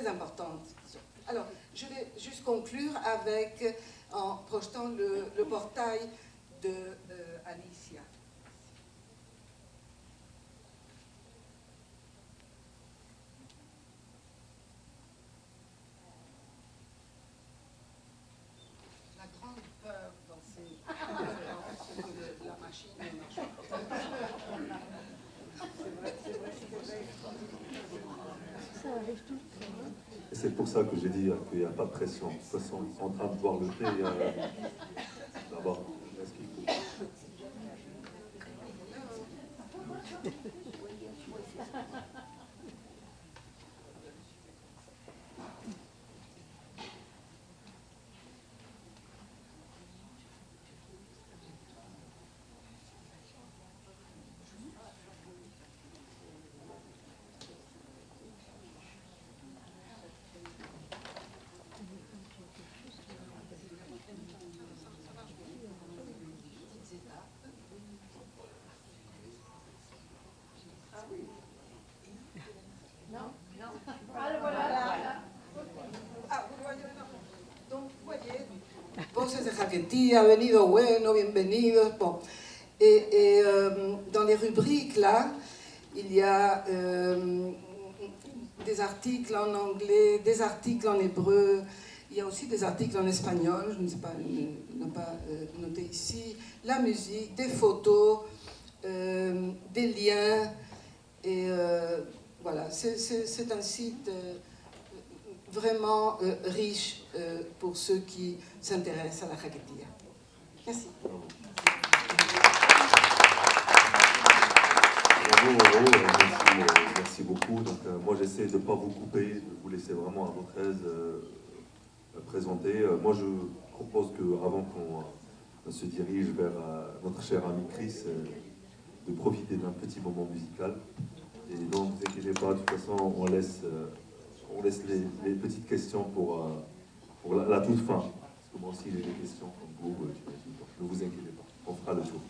F: importante. Alors, je vais juste conclure en projetant le portail de Alicia. La grande peur dans ces conférences, c'est que la machine ne marche pas. C'est vrai.
G: Ça arrive tout.
E: Et c'est pour ça que j'ai dit qu'il n'y a pas de pression. De toute façon, ils sont en train de boire le thé. D'abord, est-ce qu'il faut...
F: Voces de Jaquetia, venido bueno, bienvenidos. Bon. Et dans les rubriques, là, il y a des articles en anglais, des articles en hébreu, il y a aussi des articles en espagnol, je ne sais pas, ne pas noter ici, la musique, des photos, des liens, et voilà, c'est un site vraiment riche pour ceux qui s'intéressent à la Jaquetia. Merci.
E: Merci beaucoup. Donc, moi, j'essaie de ne pas vous couper, de vous laisser vraiment à votre aise présenter. Moi, je propose qu'avant qu'on se dirige vers notre cher ami Chris, de profiter d'un petit moment musical. Et donc, ne vous inquiétez pas, de toute façon, on laisse on laisse les petites questions pour la toute fin. Parce que moi aussi, j'ai des questions comme vous, j'imagine. Donc, ne vous inquiétez pas, on fera le tour.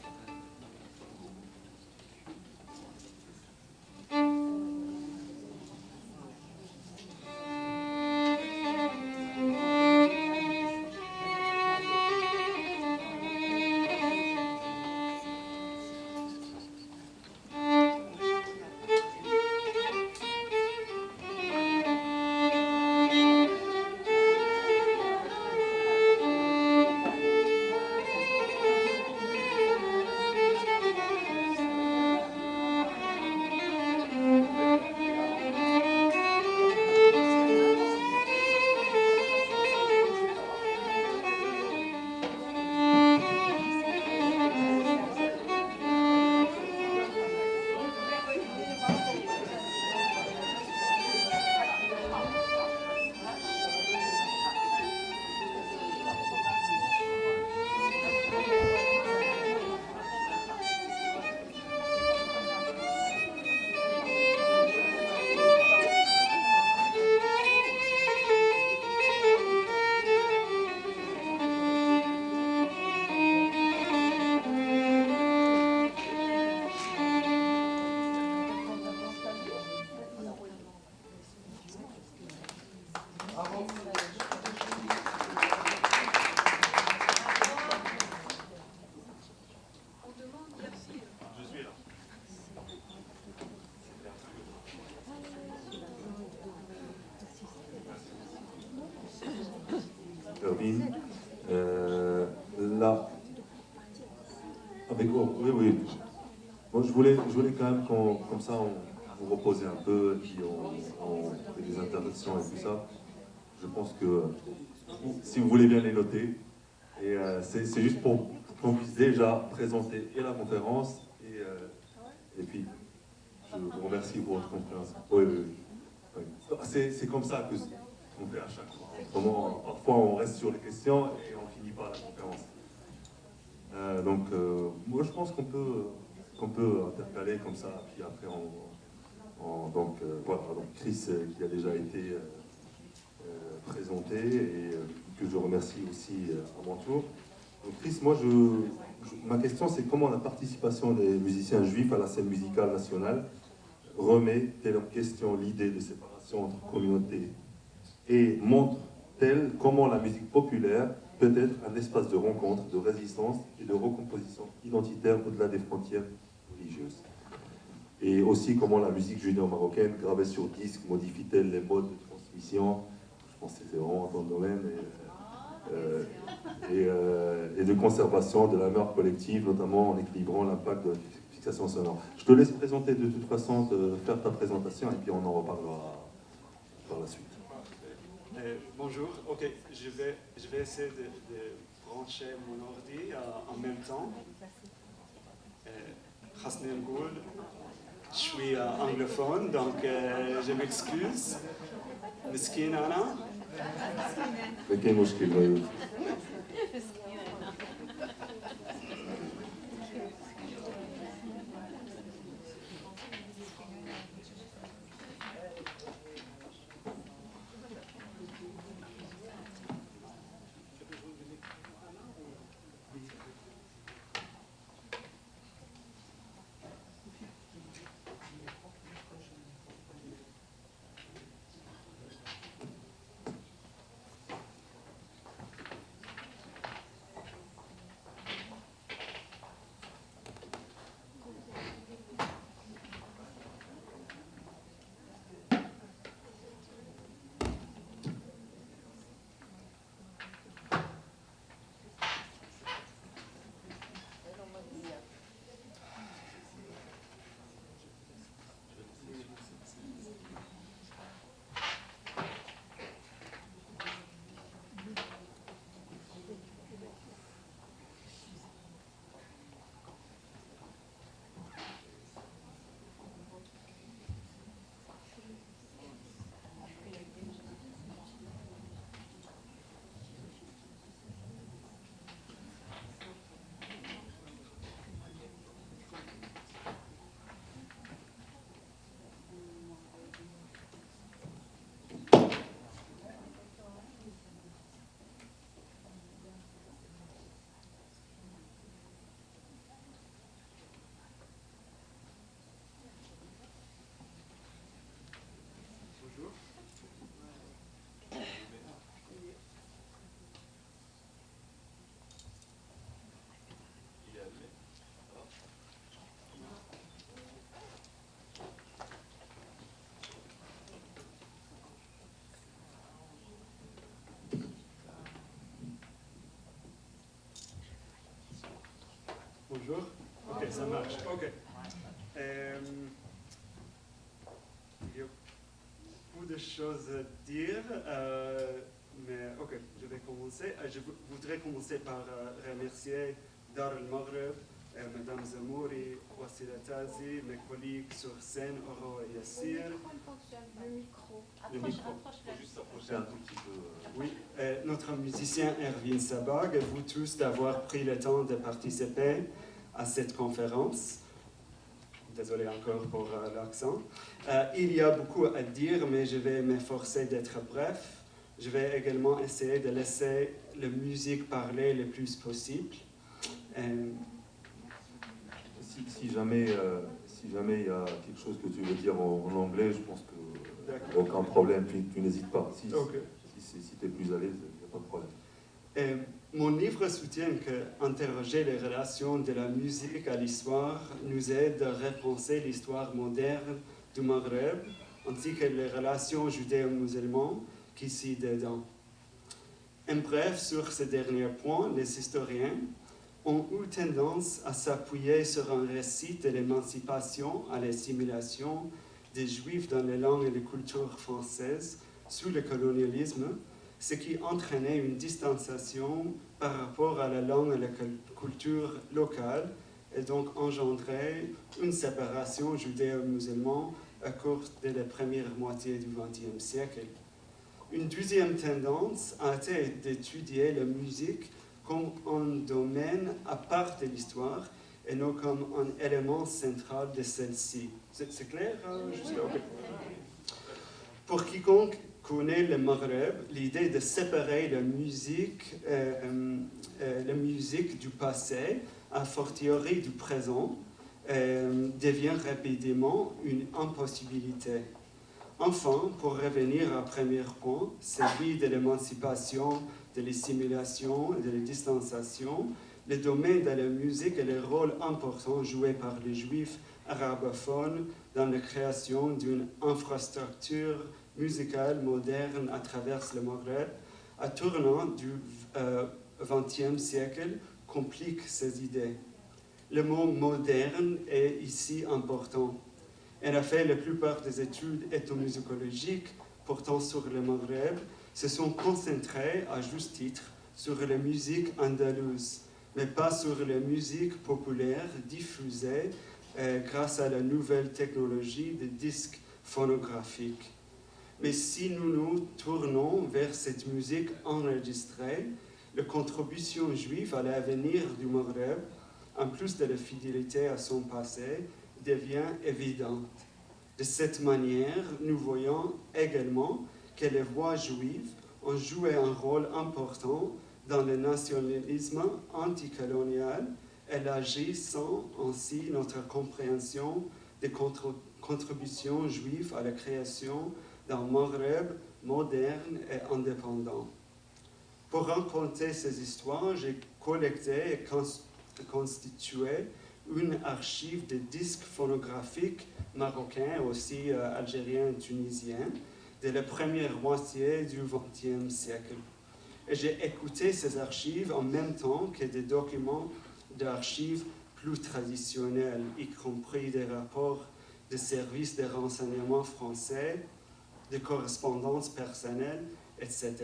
E: Erwin, là, avec oui, oui. Bon, je voulais quand même comme ça, on vous repose un peu, et puis on fait des interactions et tout ça. Je pense que si vous voulez bien les noter, et c'est juste pour qu'on puisse déjà présenter et la conférence, et puis je vous remercie pour votre compréhension. Oui, oui, oui. C'est comme ça qu'on fait à chaque fois. Autrement, parfois on reste sur les questions et on finit pas la conférence. Moi je pense qu'on peut intercaler comme ça, puis après voilà, donc Chris qui a déjà été présenté et que je remercie aussi à mon tour. Donc Chris, moi ma question c'est comment la participation des musiciens juifs à la scène musicale nationale remet-elle en question l'idée de séparation entre communautés et montre-t-elle comment la musique populaire peut être un espace de rencontre, de résistance et de recomposition identitaire au-delà des frontières religieuses. Et aussi comment la musique judéo-marocaine gravée sur disque modifie-t-elle les modes de transmission. Je pense que c'est vraiment dans le domaine et de conservation de la mémoire collective, notamment en équilibrant l'impact de la fixation sonore. Je te laisse présenter de toute façon, faire ta présentation et puis on en reparlera par la suite.
G: Bonjour, ok, je vais essayer de brancher mon ordi en même temps. Hasni Ngoul, je suis anglophone, donc je m'excuse. Miskin Anna.
E: لكن مشكلة
G: Bonjour. Ok, ça marche. Ok. Il y a beaucoup de choses à dire, mais ok, je vais commencer. Je voudrais commencer par remercier Dar al-Maghreb, Madame Zamouri, Wassila Tazi, mes collègues sur scène, Oro et Yassir.
D: Le micro.
G: Le micro.
E: Faut juste s'approcher un tout petit peu.
G: Oui, notre musicien Erwin Sabag et vous tous d'avoir pris le temps de participer à cette conférence. Désolé encore pour l'accent. Il y a beaucoup à dire, mais je vais m'efforcer d'être bref. Je vais également essayer de laisser la musique parler le plus possible.
E: Si jamais il y a quelque chose que tu veux dire en anglais, je pense qu'il n'y a aucun problème, tu n'hésites pas. Si tu es plus à l'aise, il n'y a pas de problème.
G: Mon livre soutient qu'interroger les relations de la musique à l'histoire nous aide à repenser l'histoire moderne du Maghreb, ainsi que les relations judéo-musulmanes qui s'y dédouanent. En bref, sur ce dernier point, les historiens ont eu tendance à s'appuyer sur un récit de l'émancipation à l'assimilation des Juifs dans les langues et les cultures françaises sous le colonialisme, ce qui entraînait une distanciation par rapport à la langue et la culture locale et donc engendrait une séparation judéo-musulmane au cours de la première moitié du XXe siècle. Une deuxième tendance a été d'étudier la musique comme un domaine à part de l'histoire et non comme un élément central de celle-ci. C'est clair? Okay. Pour quiconque connaît le Maghreb, l'idée de séparer la musique du passé, a fortiori du présent, devient rapidement une impossibilité. Enfin, pour revenir au premier point, celui de l'émancipation, de l'assimilation et de la distanciation, le domaine de la musique et le rôle important joué par les Juifs arabophones dans la création d'une infrastructure musicale moderne à travers le Maghreb, à tournant du XXe siècle, complique ces idées. Le mot moderne est ici important. En effet, la plupart des études ethnomusicologiques portant sur le Maghreb se sont concentrées, à juste titre, sur la musique andalouse, mais pas sur la musique populaire diffusée grâce à la nouvelle technologie des disques phonographiques. Mais si nous nous tournons vers cette musique enregistrée, la contribution juive à l'avenir du Maghreb, en plus de la fidélité à son passé, devient évidente. De cette manière, nous voyons également que les voix juives ont joué un rôle important dans le nationalisme anticolonial, élargissant ainsi notre compréhension des contributions juives à la création d'un Maghreb moderne et indépendant. Pour raconter ces histoires, j'ai collecté et constitué une archive de disques phonographiques marocains, aussi algériens et tunisiens, de la première moitié du XXe siècle. Et j'ai écouté ces archives en même temps que des documents d'archives plus traditionnels, y compris des rapports des services de renseignement français, des correspondances personnelles, etc.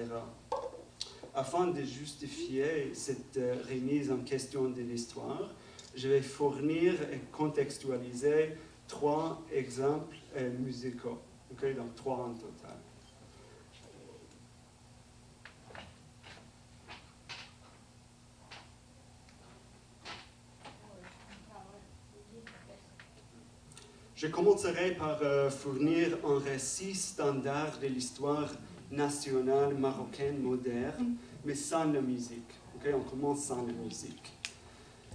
G: Afin de justifier cette remise en question de l'histoire, je vais fournir et contextualiser 3 exemples musicaux, okay? Donc 3 en total. Je commencerai par fournir un récit standard de l'histoire nationale marocaine moderne, mais sans la musique. Okay? On commence sans la musique.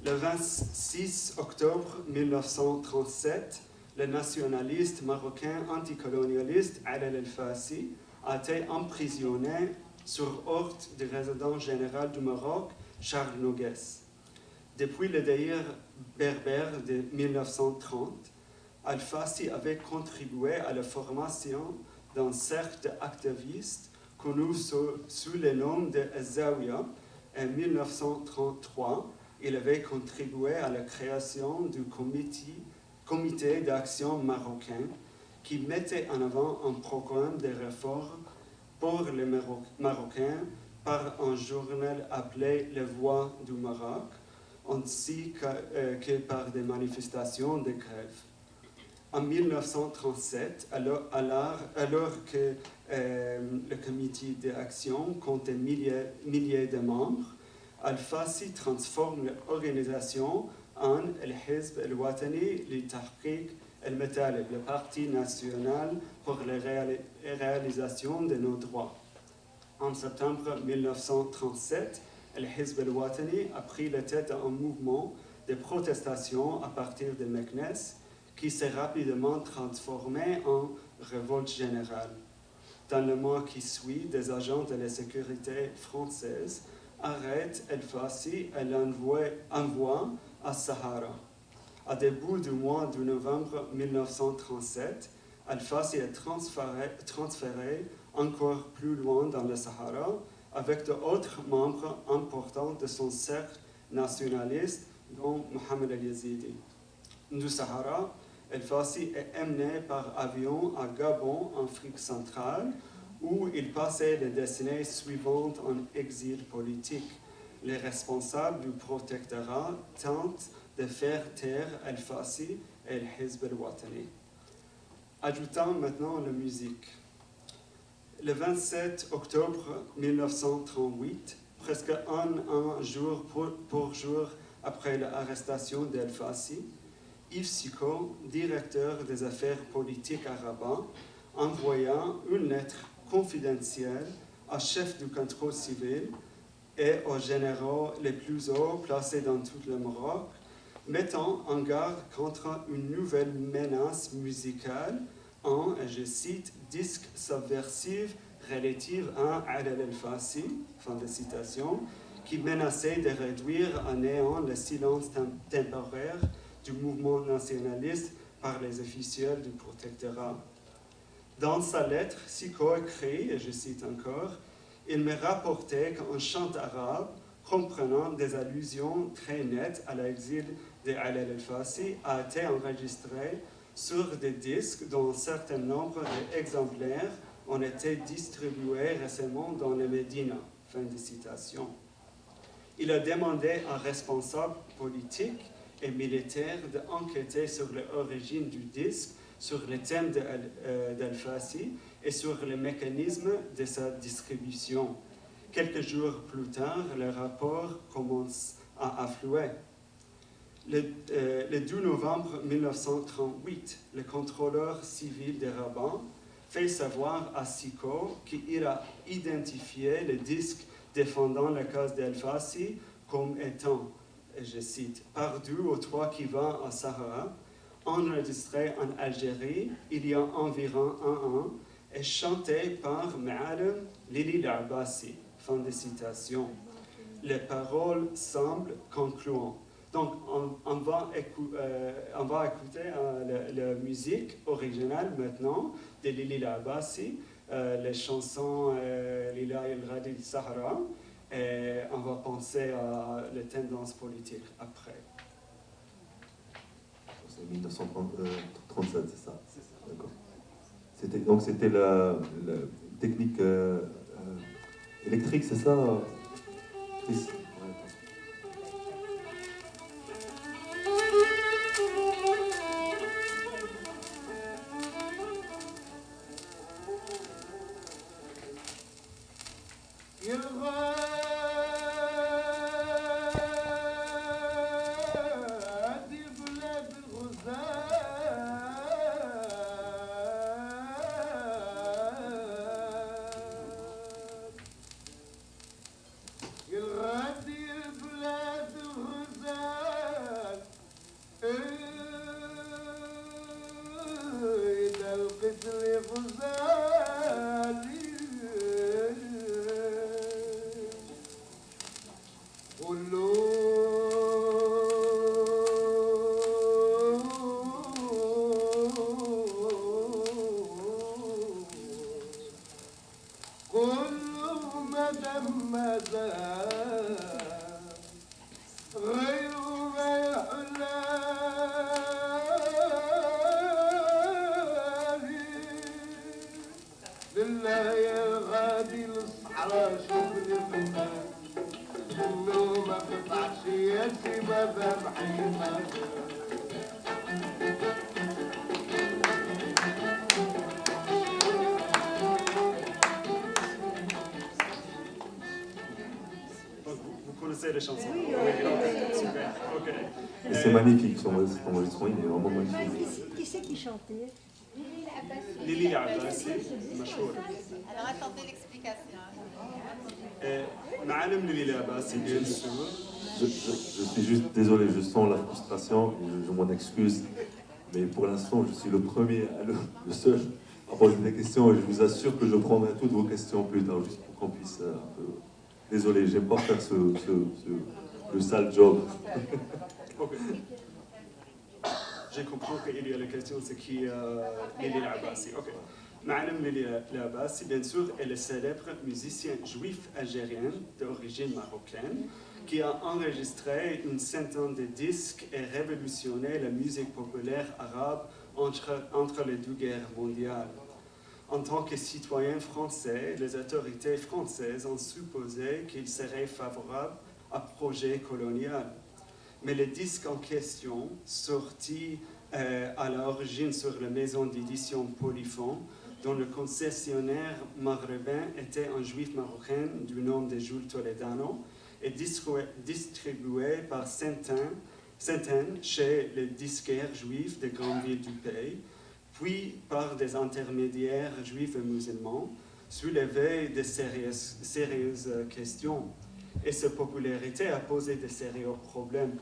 G: Le 26 octobre 1937, le nationaliste marocain anticolonialiste Alel El-Fassi a été emprisonné sur ordre du résident général du Maroc, Charles Noguès. Depuis le délire berbère de 1930, Al-Fassi avait contribué à la formation d'un cercle d'activistes connu sous le nom de Zawiya en 1933, il avait contribué à la création du comité d'action marocain qui mettait en avant un programme de réforme pour les Marocains par un journal appelé Les Voix du Maroc, ainsi que par des manifestations de grève. En 1937, alors que le comité d'action comptait milliers de membres, Al-Fassi transforme l'organisation en Al-Hizb al-Watani li-Tahqiq al-Matalib, le Parti national pour la réalisation de nos droits. En septembre 1937, Al-Hizb al-Watani a pris la tête d'un mouvement de protestation à partir de Meknès qui s'est rapidement transformé en révolte générale. Dans le mois qui suit, des agents de la sécurité française arrêtent Al-Fassi et l'envoient à Sahara. À début du mois de novembre 1937, Al-Fassi est transféré encore plus loin dans le Sahara avec d'autres membres importants de son cercle nationaliste, dont Mohamed Al-Yazidi. Du Sahara, Al-Fassi est emmené par avion à Gabon, en Afrique centrale, où il passait les décennies suivantes en exil politique. Les responsables du protectorat tentent de faire taire Al-Fassi et Al-Hizb al-Watani. Ajoutons maintenant la musique. Le 27 octobre 1938, presque un jour pour jour après l'arrestation d'Al-Fassi, Yves Sicot, directeur des affaires politiques à Rabat, envoya une lettre confidentielle au chef du contrôle civil et aux généraux les plus hauts placés dans tout le Maroc, mettant en garde contre une nouvelle menace musicale en, et je cite, disque subversif relatif à Alal al-Fassi, fin de citation, qui menaçait de réduire à néant le silence temporaire du mouvement nationaliste par les officiels du protectorat. Dans sa lettre, Sicot écrit, et je cite encore, « Il me rapportait qu'un chant arabe, comprenant des allusions très nettes à l'exil de Alal al-Fassi, a été enregistré sur des disques dont un certain nombre d'exemplaires ont été distribués récemment dans les Médina. » Fin de citation. Il a demandé à un responsable politique et militaire d'enquêter sur l'origine du disque, sur le thème d'Al-Fassi et sur le mécanisme de sa distribution. Quelques jours plus tard, le rapport commence à affluer. Le 2 novembre 1938, le contrôleur civil de Rabat fait savoir à Sicot qu'il a identifié le disque défendant la cause d'Al-Fassi comme étant, et je cite, « par 2 ou 3 qui va à Sahara, enregistré en Algérie il y a environ un an et chanté par Ma'alem Lili L'Abbasi. » Fin de citation. Les paroles semblent concluantes. Donc, on va écouter la musique originale maintenant de Lili L'Abbasi, les chansons Lila el-Ghadi Sahara, et on va penser à les tendances politiques après.
E: C'est 1937, c'est ça? C'est ça. D'accord. Donc c'était la technique électrique, c'est ça, Chris?
H: الغد
G: Vous connaissez les chansons? Oui, super, ok.
E: Et c'est magnifique, cet enregistrement, il est vraiment magnifique.
H: Qui c'est qui chantait?
G: Lili Abassi, مشهورة.
I: Alors attendez l'explication.
G: معلم Lili Abassi, bien sûr.
E: Je suis juste désolé, je sens la frustration et je m'en excuse. Mais pour l'instant, je suis le premier, le seul à poser des questions et je vous assure que je prendrai toutes vos questions plus tard, juste pour qu'on puisse un peu... Désolé, j'aime pas faire le sale job.
G: Ok. J'ai compris qu'il y a la question, c'est qui Lili Abassi. Ok. Ma'alem Lili Abassi, bien sûr, est le célèbre musicien juif algérien d'origine marocaine qui a enregistré une centaine de disques et révolutionné la musique populaire arabe entre les deux guerres mondiales. En tant que citoyen français, les autorités françaises ont supposé qu'il serait favorable à projet colonial. Mais le disque en question, sorti à l'origine sur la maison d'édition Polyphon, dont le concessionnaire maghrébin était un juif marocain du nom de Jules Toledano, est distribué par centaines chez les disquaires juifs des grandes villes du pays, puis par des intermédiaires juifs et musulmans, soulevé de sérieuses questions. Et cette popularité a posé de sérieux problèmes.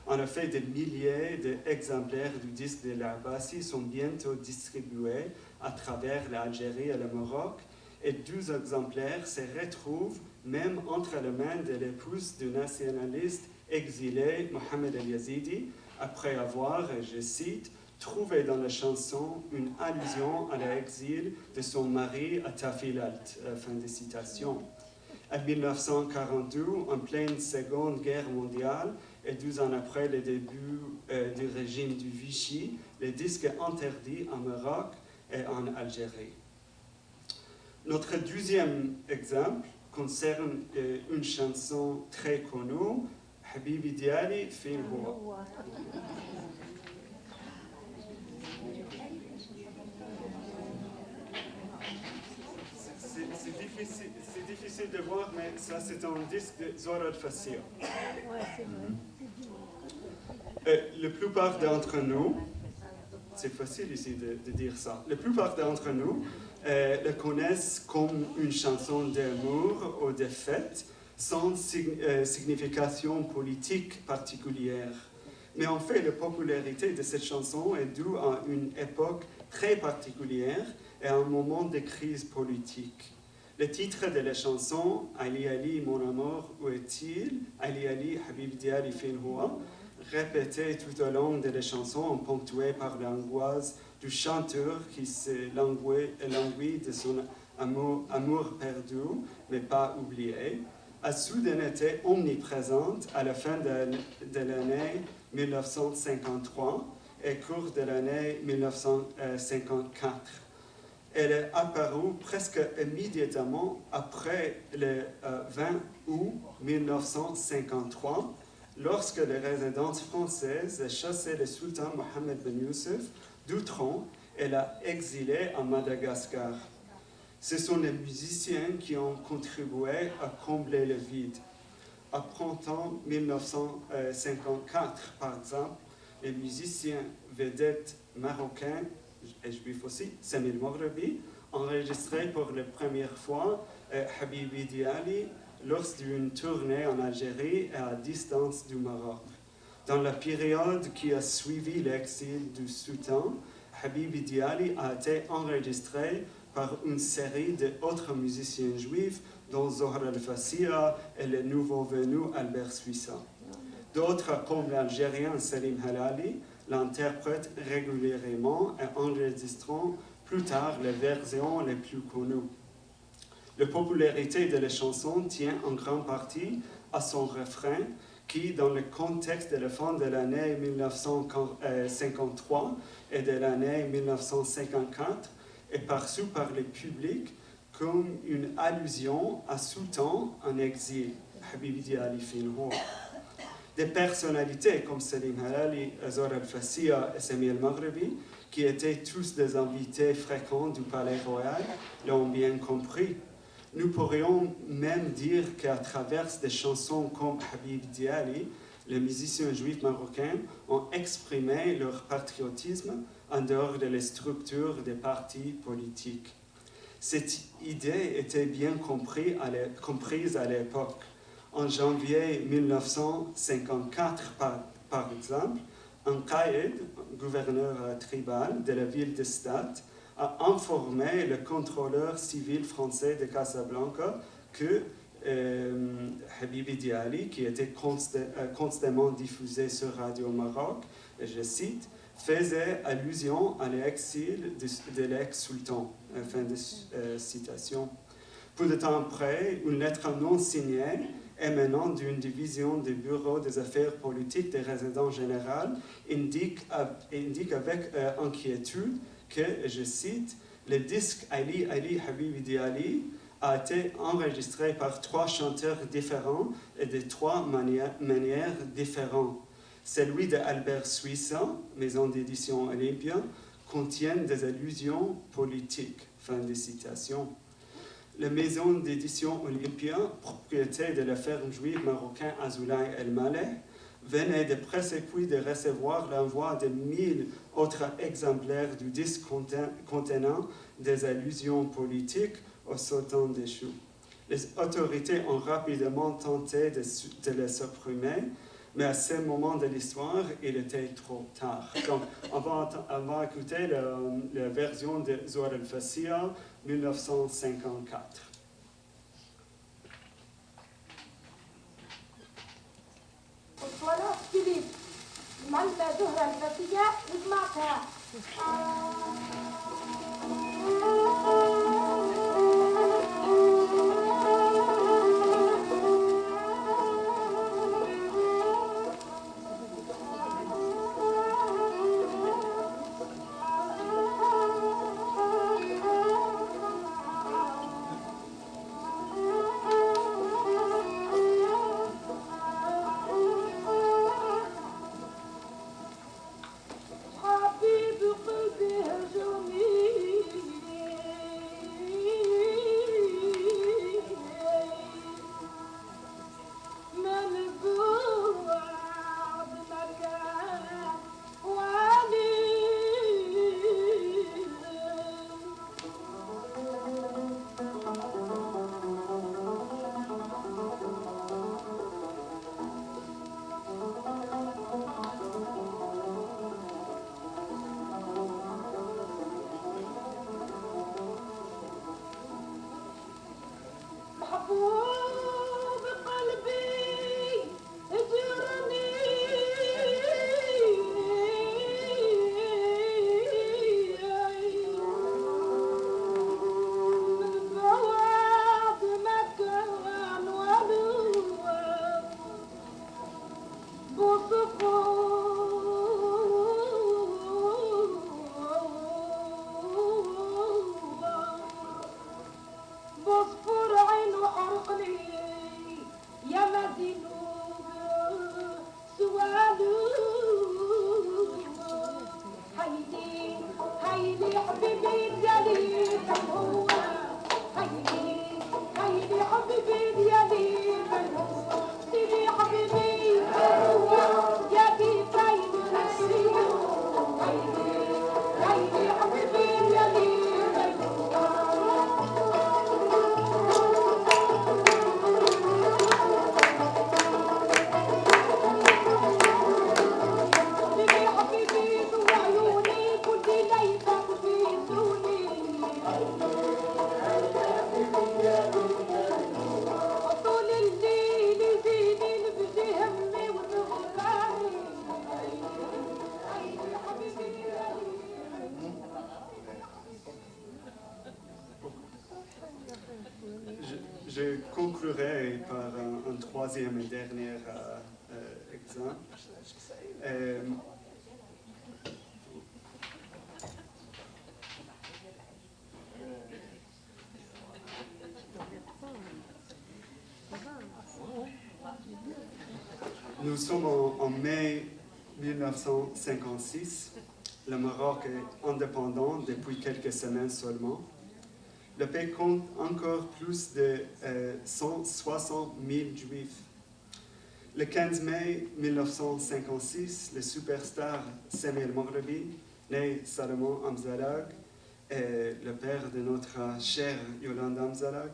G: En effet, des milliers d'exemplaires du disque de l'Abassi sont bientôt distribués à travers l'Algérie et le Maroc, et 12 exemplaires se retrouvent même entre les mains de l'épouse du nationaliste exilé Mohamed El-Yazidi, après avoir, je cite, trouvé dans la chanson une allusion à l'exil de son mari à Tafilalt. Fin de citation. En 1942, en pleine Seconde Guerre mondiale, et 12 ans après le début du régime du Vichy, le disque est interdit en Maroc et en Algérie. Notre deuxième exemple concerne une chanson très connue, Habibi Diali Fin Huwa. C'est difficile de voir, mais ça c'est un disque de Zohar Al-Fassia. La plupart d'entre nous, c'est facile ici de dire ça, la plupart d'entre nous le connaissent comme une chanson d'amour ou de fête sans signification politique particulière. Mais en fait, la popularité de cette chanson est due à une époque très particulière et à un moment de crise politique. Le titre de la chanson, Ali Ali, mon amour, où est-il? Ali Ali, Habib Diali Fin Huwa, répété tout au long de la chanson, ponctué par l'angoisse du chanteur qui s'est langui de son amour perdu, mais pas oublié, a soudain été omniprésente à la fin de l'année 1953 et cours de l'année 1954. Elle est apparue presque immédiatement après le 20 août 1953, lorsque les résidences françaises chassaient le sultan Mohamed Ben Youssef d'outrance et l'a exilé à Madagascar. Ce sont les musiciens qui ont contribué à combler le vide. Au printemps 1954, par exemple, les musiciens vedettes marocains et juifs aussi, Samir Moghrebi, enregistré pour la première fois Habibi Diali lors d'une tournée en Algérie et à distance du Maroc. Dans la période qui a suivi l'exil du sultan, Habibi Diali a été enregistré par une série d'autres musiciens juifs, dont Zohar Al-Fassia et le nouveau venu Albert Suissa. D'autres, comme l'Algérien Salim Halali, l'interprètent régulièrement et enregistrant plus tard les versions les plus connues. La popularité de la chanson tient en grande partie à son refrain qui, dans le contexte de la fin de l'année 1953 et de l'année 1954, est perçu par le public comme une allusion à Sultan en exil, Habibi Diali Finhour. Des personnalités comme Selim Halali, Azor Al-Fassia et Sami Al-Maghribi, qui étaient tous des invités fréquents du Palais Royal, l'ont bien compris. Nous pourrions même dire qu'à travers des chansons comme Habib Diali, les musiciens juifs marocains ont exprimé leur patriotisme en dehors de les structures des partis politiques. Cette idée était bien comprise à l'époque. En janvier 1954, par exemple, un qaïd, gouverneur tribal de la ville de Stade, a informé le contrôleur civil français de Casablanca que Habibi Diali, qui était constamment diffusé sur Radio Maroc, et je cite, faisait allusion à l'exil de l'ex-sultan. Fin de citation. Peu de temps après, une lettre non signée émanant d'une division du Bureau des affaires politiques des résidents généraux indique avec inquiétude que, je cite, le disque Ali Habibi Diali a été enregistré par 3 chanteurs différents et de 3 manières différentes. Celui d'Albert Suissa, maison d'édition Olympia, contient des allusions politiques. Fin de citation. La maison d'édition Olympia, propriété de la ferme juive marocaine Azoulay El-Maleh, venait de puis de recevoir l'envoi de 1000 autres exemplaires du disque contenant des allusions politiques au sultan déchu. Les autorités ont rapidement tenté de les supprimer, mais à ce moment de l'histoire, il était trop tard. Donc, on va écouter la version de Zohar al-Fassia, 1954.
H: وانا فيليب مع زهرة الفتية وجمعتها
G: Je conclurai par un troisième et dernier exemple. Nous sommes en mai 1956. Le Maroc est indépendant depuis quelques semaines seulement. Le pays compte encore plus de 160 000 juifs. Le 15 mai 1956, le superstar Sami El-Maghribi, né Salomon Amzalag, et le père de notre chère Yolande Amzalag,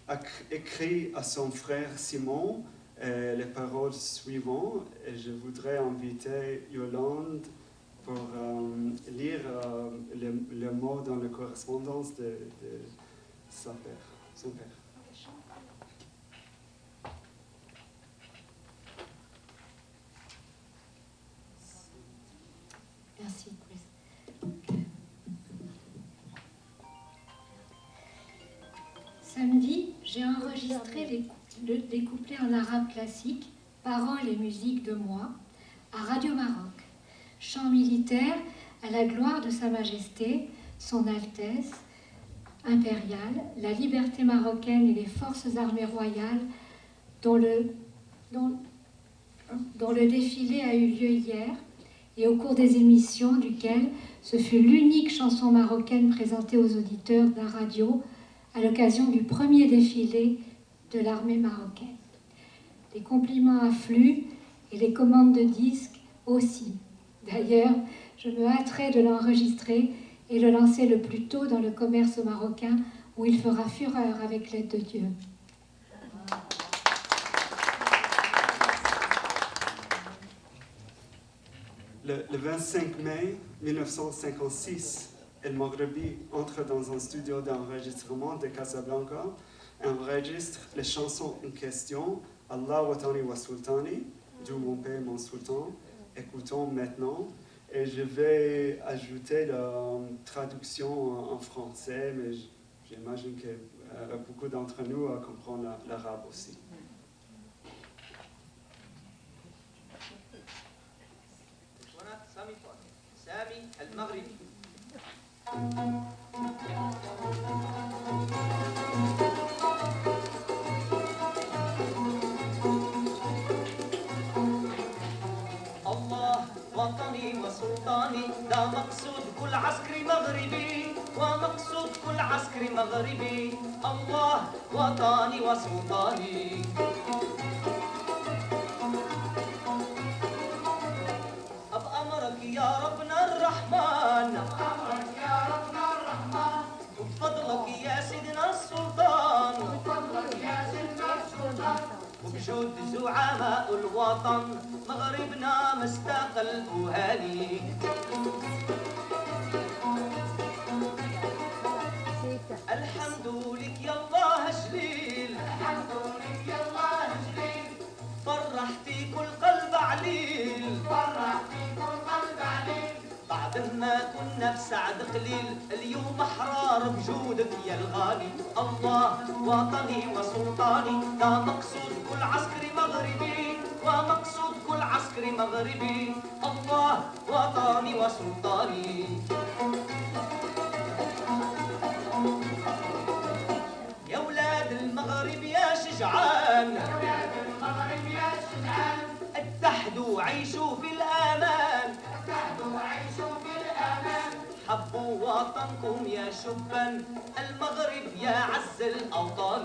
G: a écrit à son frère Simon les paroles suivantes. Et je voudrais inviter Yolande pour lire le mot dans la correspondance de son père.
J: Merci, Chris. Samedi, j'ai enregistré les couplets en arabe classique, paroles et musique de moi, à Radio Maroc. Chant militaire à la gloire de Sa Majesté, Son Altesse impériale, la liberté marocaine et les forces armées royales dont le défilé a eu lieu hier et au cours des émissions duquel ce fut l'unique chanson marocaine présentée aux auditeurs de la radio à l'occasion du premier défilé de l'armée marocaine. Les compliments affluent et les commandes de disques aussi. D'ailleurs, je me hâterai de l'enregistrer et le lancer le plus tôt dans le commerce marocain où il fera fureur avec l'aide de Dieu.
G: Le 25 mai 1956, El-Maghribi entre dans un studio d'enregistrement de Casablanca et enregistre les chansons en question, Allah Watani wa Sultani, Dieu mon père, mon sultan. Écoutons maintenant. Et je vais ajouter la traduction en français, mais j'imagine que beaucoup d'entre nous comprennent l'arabe aussi.
A: سامي المغربي. الله وطني وسلطاني، ده مقصود كل عسكري مغربي، ومقصود كل عسكري مغربي. الله وطني وسلطاني. بأمرك يا ربنا الرحمن، بأمرك يا ربنا الرحمن، وبفضلك يا سيدنا السلطان، وبفضلك يا سيدنا السلطان، وبجود زعماء الوطن مغربنا مستقل وهاني. الحمد لك يا الله جليل، الحمد لك يا الله جليل، فرحتي كل قلب عليل، فرحتي كل قلب عليل. بعد ما كنا في سعد قليل، اليوم احرار بجودك يا الغالي. الله وطني وسلطاني، ده مقصود كل عسكري مغربي، ومقصود كل عسكري مغربي. الله وطني وسلطاني. يا ولاد المغرب يا شجعان، يا ولاد المغرب يا شجعان، اتحدوا عيشوا في الأمان، اتحدوا عيشوا في الأمان. حبوا وطنكم يا شبان، المغرب يا عز الأوطان.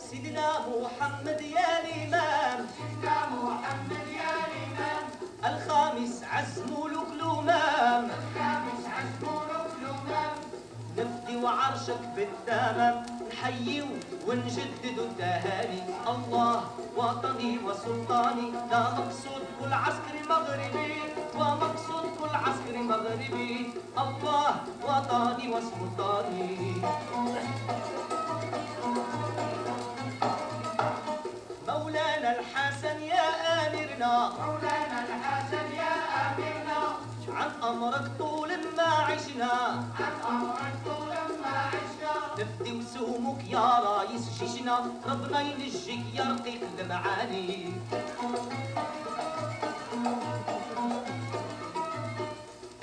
A: سيدنا محمد يا الإمام، سيدنا محمد يا الإمام، الخامس عزموا له الأمام، الخامس عزموا له الأمام. نفدي وعرشك بالتمام، نحيي ونجدد التهاني. الله وطني وسلطاني، ده مقصود كل عسكري مغربي، ومقصود كل عسكري مغربي. الله وطني وسلطاني. مولانا الحسن يا آمرنا، مولانا الحسن يا آمرنا، عن أمرك طول ما عشنا، عن أمرك طول ما عشنا. نفدي وسومك يا رايس جيشنا، ربنا ينجيك يا رقيق المعاني.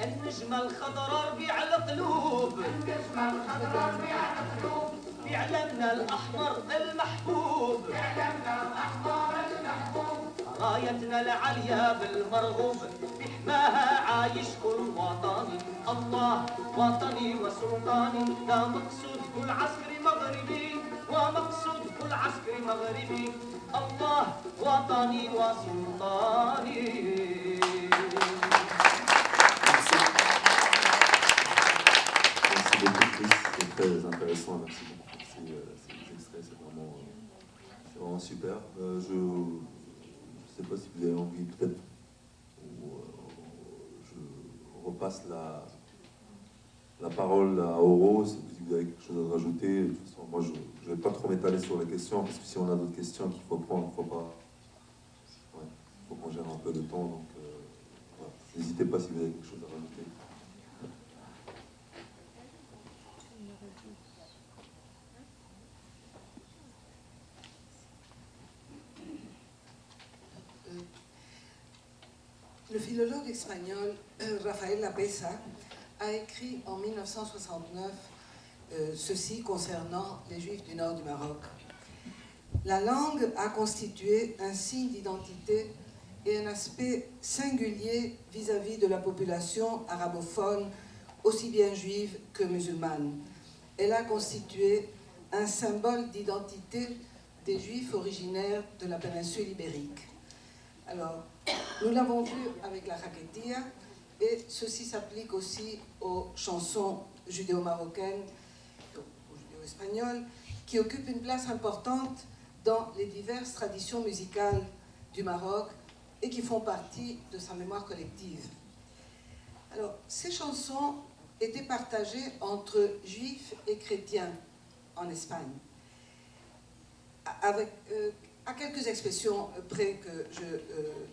A: النجمة الخضراء ربيع القلوب، النجمة الخضراء ربيع القلوب، في علمنا الأحمر المحبوب رايتنا العليا بالمرغوب بحماها عايش كل وطني الله وطني وسلطاني لا مقصود كل عسكري مغربي ومقصود كل عسكري مغربي الله وطني وسلطاني.
E: Merci beaucoup Chris, c'est très intéressant, merci beaucoup pour ces extraits, c'est vraiment super. Je ne sais pas si vous avez envie, peut-être, je repasse la parole à Oro, si vous avez quelque chose à rajouter. De toute façon, moi je ne vais pas trop m'étaler sur la question, parce que si on a d'autres questions qu'il faut prendre, il faut pas... Ouais, faut qu'on gère un peu le temps, donc voilà. N'hésitez pas si vous avez quelque chose à rajouter.
F: Le philologue espagnol Rafael Lapesa a écrit en 1969 ceci concernant les Juifs du nord du Maroc. La langue a constitué un signe d'identité et un aspect singulier vis-à-vis de la population arabophone, aussi bien juive que musulmane. Elle a constitué un symbole d'identité des Juifs originaires de la péninsule ibérique. Alors, nous l'avons vu avec la raquetia, et ceci s'applique aussi aux chansons judéo-marocaines ou judéo-espagnoles, qui occupent une place importante dans les diverses traditions musicales du Maroc et qui font partie de sa mémoire collective. Alors, ces chansons étaient partagées entre juifs et chrétiens en Espagne, avec à quelques expressions près que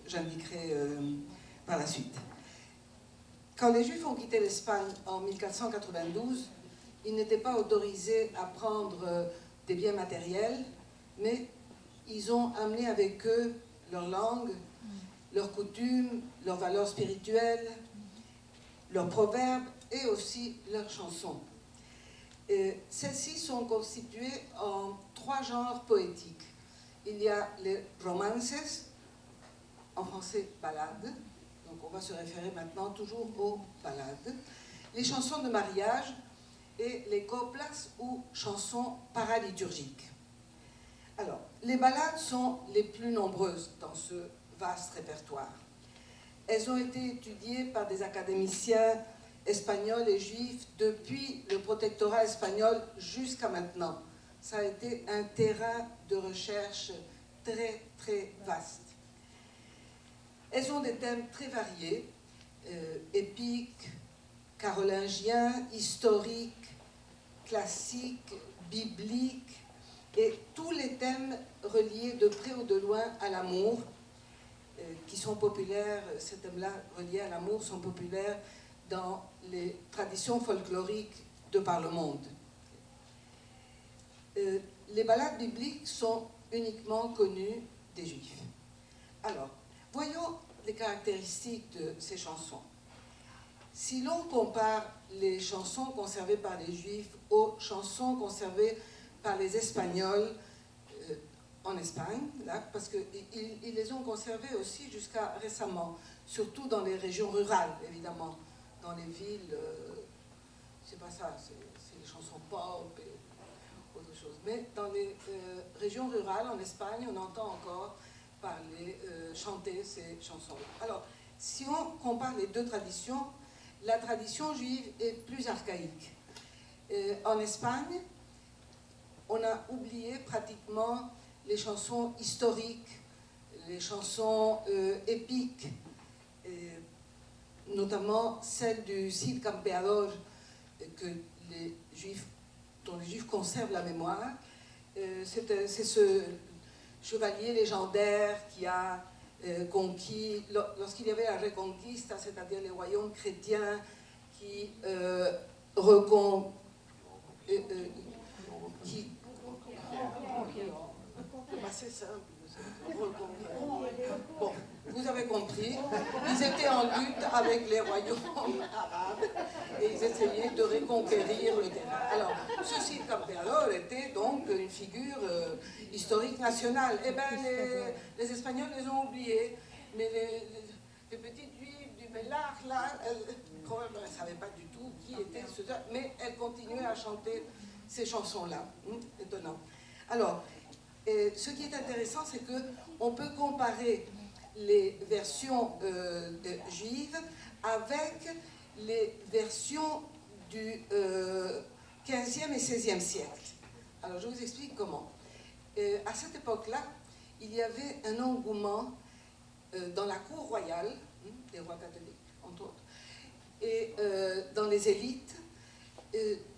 F: j'indiquerai par la suite. Quand les Juifs ont quitté l'Espagne en 1492, ils n'étaient pas autorisés à prendre des biens matériels, mais ils ont amené avec eux leur langue, leurs coutumes, leurs valeurs spirituelles, leurs proverbes et aussi leurs chansons. Celles-ci sont constituées en 3 genres poétiques. Il y a les romances, en français ballades, donc on va se référer maintenant toujours aux ballades, les chansons de mariage et les coplas ou chansons paraliturgiques. Alors, les ballades sont les plus nombreuses dans ce vaste répertoire. Elles ont été étudiées par des académiciens espagnols et juifs depuis le protectorat espagnol jusqu'à maintenant. Ça a été un terrain de recherche très, très vaste. Elles ont des thèmes très variés, épiques, carolingiens, historiques, classiques, bibliques, et tous les thèmes reliés de près ou de loin à l'amour, qui sont populaires, ces thèmes-là reliés à l'amour sont populaires dans les traditions folkloriques de par le monde. Les ballades bibliques sont uniquement connues des Juifs. Alors, voyons les caractéristiques de ces chansons. Si l'on compare les chansons conservées par les Juifs aux chansons conservées par les Espagnols en Espagne, là, parce qu'ils les ont conservées aussi jusqu'à récemment, surtout dans les régions rurales, évidemment. Dans les villes, c'est pas ça, c'est les chansons pop et autre chose. Mais dans les régions rurales, en Espagne, on entend encore parler, chanter ces chansons-là. Alors, si on compare les deux traditions, la tradition juive est plus archaïque. En Espagne, on a oublié pratiquement les chansons historiques, les chansons épiques, notamment celle du Cid Campeador dont les Juifs conservent la mémoire. C'est ce chevalier légendaire qui a conquis, lorsqu'il y avait la Reconquista, c'est-à-dire les royaumes chrétiens qui c'est assez simple. Bon, vous avez compris. compris. Ils étaient en lutte avec les royaumes arabes et ils essayaient de reconquérir le terrain. Alors, ce Cid Campeador était donc une figure historique nationale. Eh bien, les Espagnols les ont oubliés, mais les petites juives du Bellac, là, elles ne savaient pas du tout qui était ce... Mais elles continuaient à chanter ces chansons-là. Étonnant. Alors, ce qui est intéressant, c'est qu'on peut comparer les versions juives avec les versions du 15e et 16e siècle. Alors, je vous explique comment. À cette époque-là, il y avait un engouement dans la cour royale, des rois catholiques, entre autres, et dans les élites,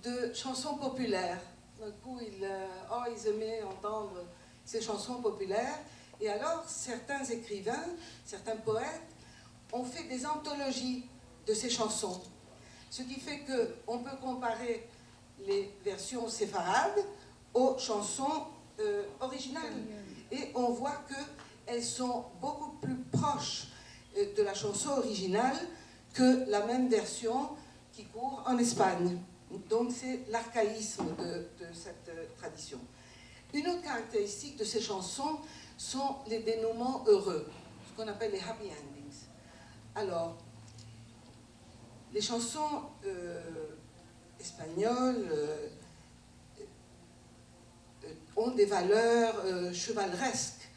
F: de chansons populaires. D'un coup, ils aimaient entendre ces chansons populaires. Et alors, certains écrivains, certains poètes ont fait des anthologies de ces chansons. Ce qui fait qu'on peut comparer les versions séfarades aux chansons originales. Et on voit qu'elles sont beaucoup plus proches de la chanson originale que la même version qui court en Espagne. Donc c'est l'archaïsme de cette tradition. Une autre caractéristique de ces chansons sont les dénouements heureux, ce qu'on appelle les happy endings. Alors, les chansons espagnoles ont des valeurs chevaleresques,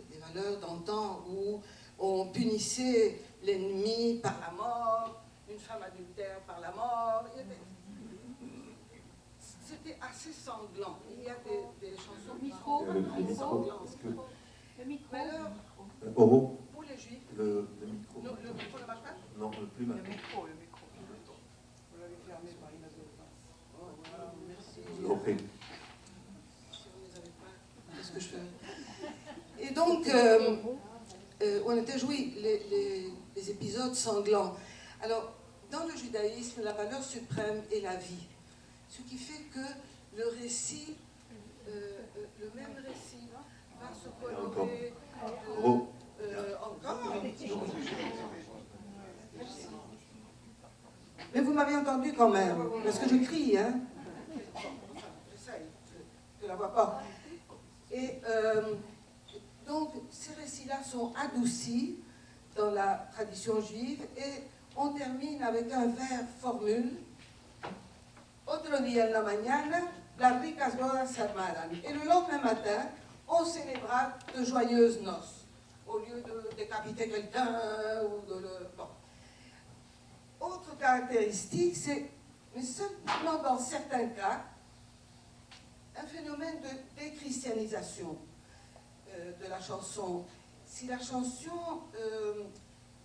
F: des valeurs d'antan où on punissait l'ennemi par la mort, une femme adultère par la mort. C'était assez sanglant. Il y a des chansons qui sont sanglantes.
E: Le micro.
F: Mais alors,
E: Oro.
F: pour les juifs,
E: Le micro.
F: le micro ne marche pas?
E: Non, plus mal.
K: Le micro. Vous l'avez fermé par inadvertance.
F: Oh, voilà, merci.
E: Je vous en prie.
F: Si on ne les avait pas, qu'est-ce que je fais? Et donc, on était joué les épisodes sanglants. Alors, dans le judaïsme, la valeur suprême est la vie. Ce qui fait que le récit, le même récit, va se colorer encore. Mais vous m'avez entendu quand même, parce que je crie, hein. J'essaye, je ne la vois pas. Et donc, ces récits-là sont adoucis dans la tradition juive et on termine avec un vers formule. Otro día en la mañana, las ricas bodas se armaran. Et le lendemain matin, on célébra de joyeuses noces, au lieu de décapiter quelqu'un ou de le... Bon. Autre caractéristique, c'est, mais seulement dans certains cas, un phénomène de déchristianisation de la chanson. Si la chanson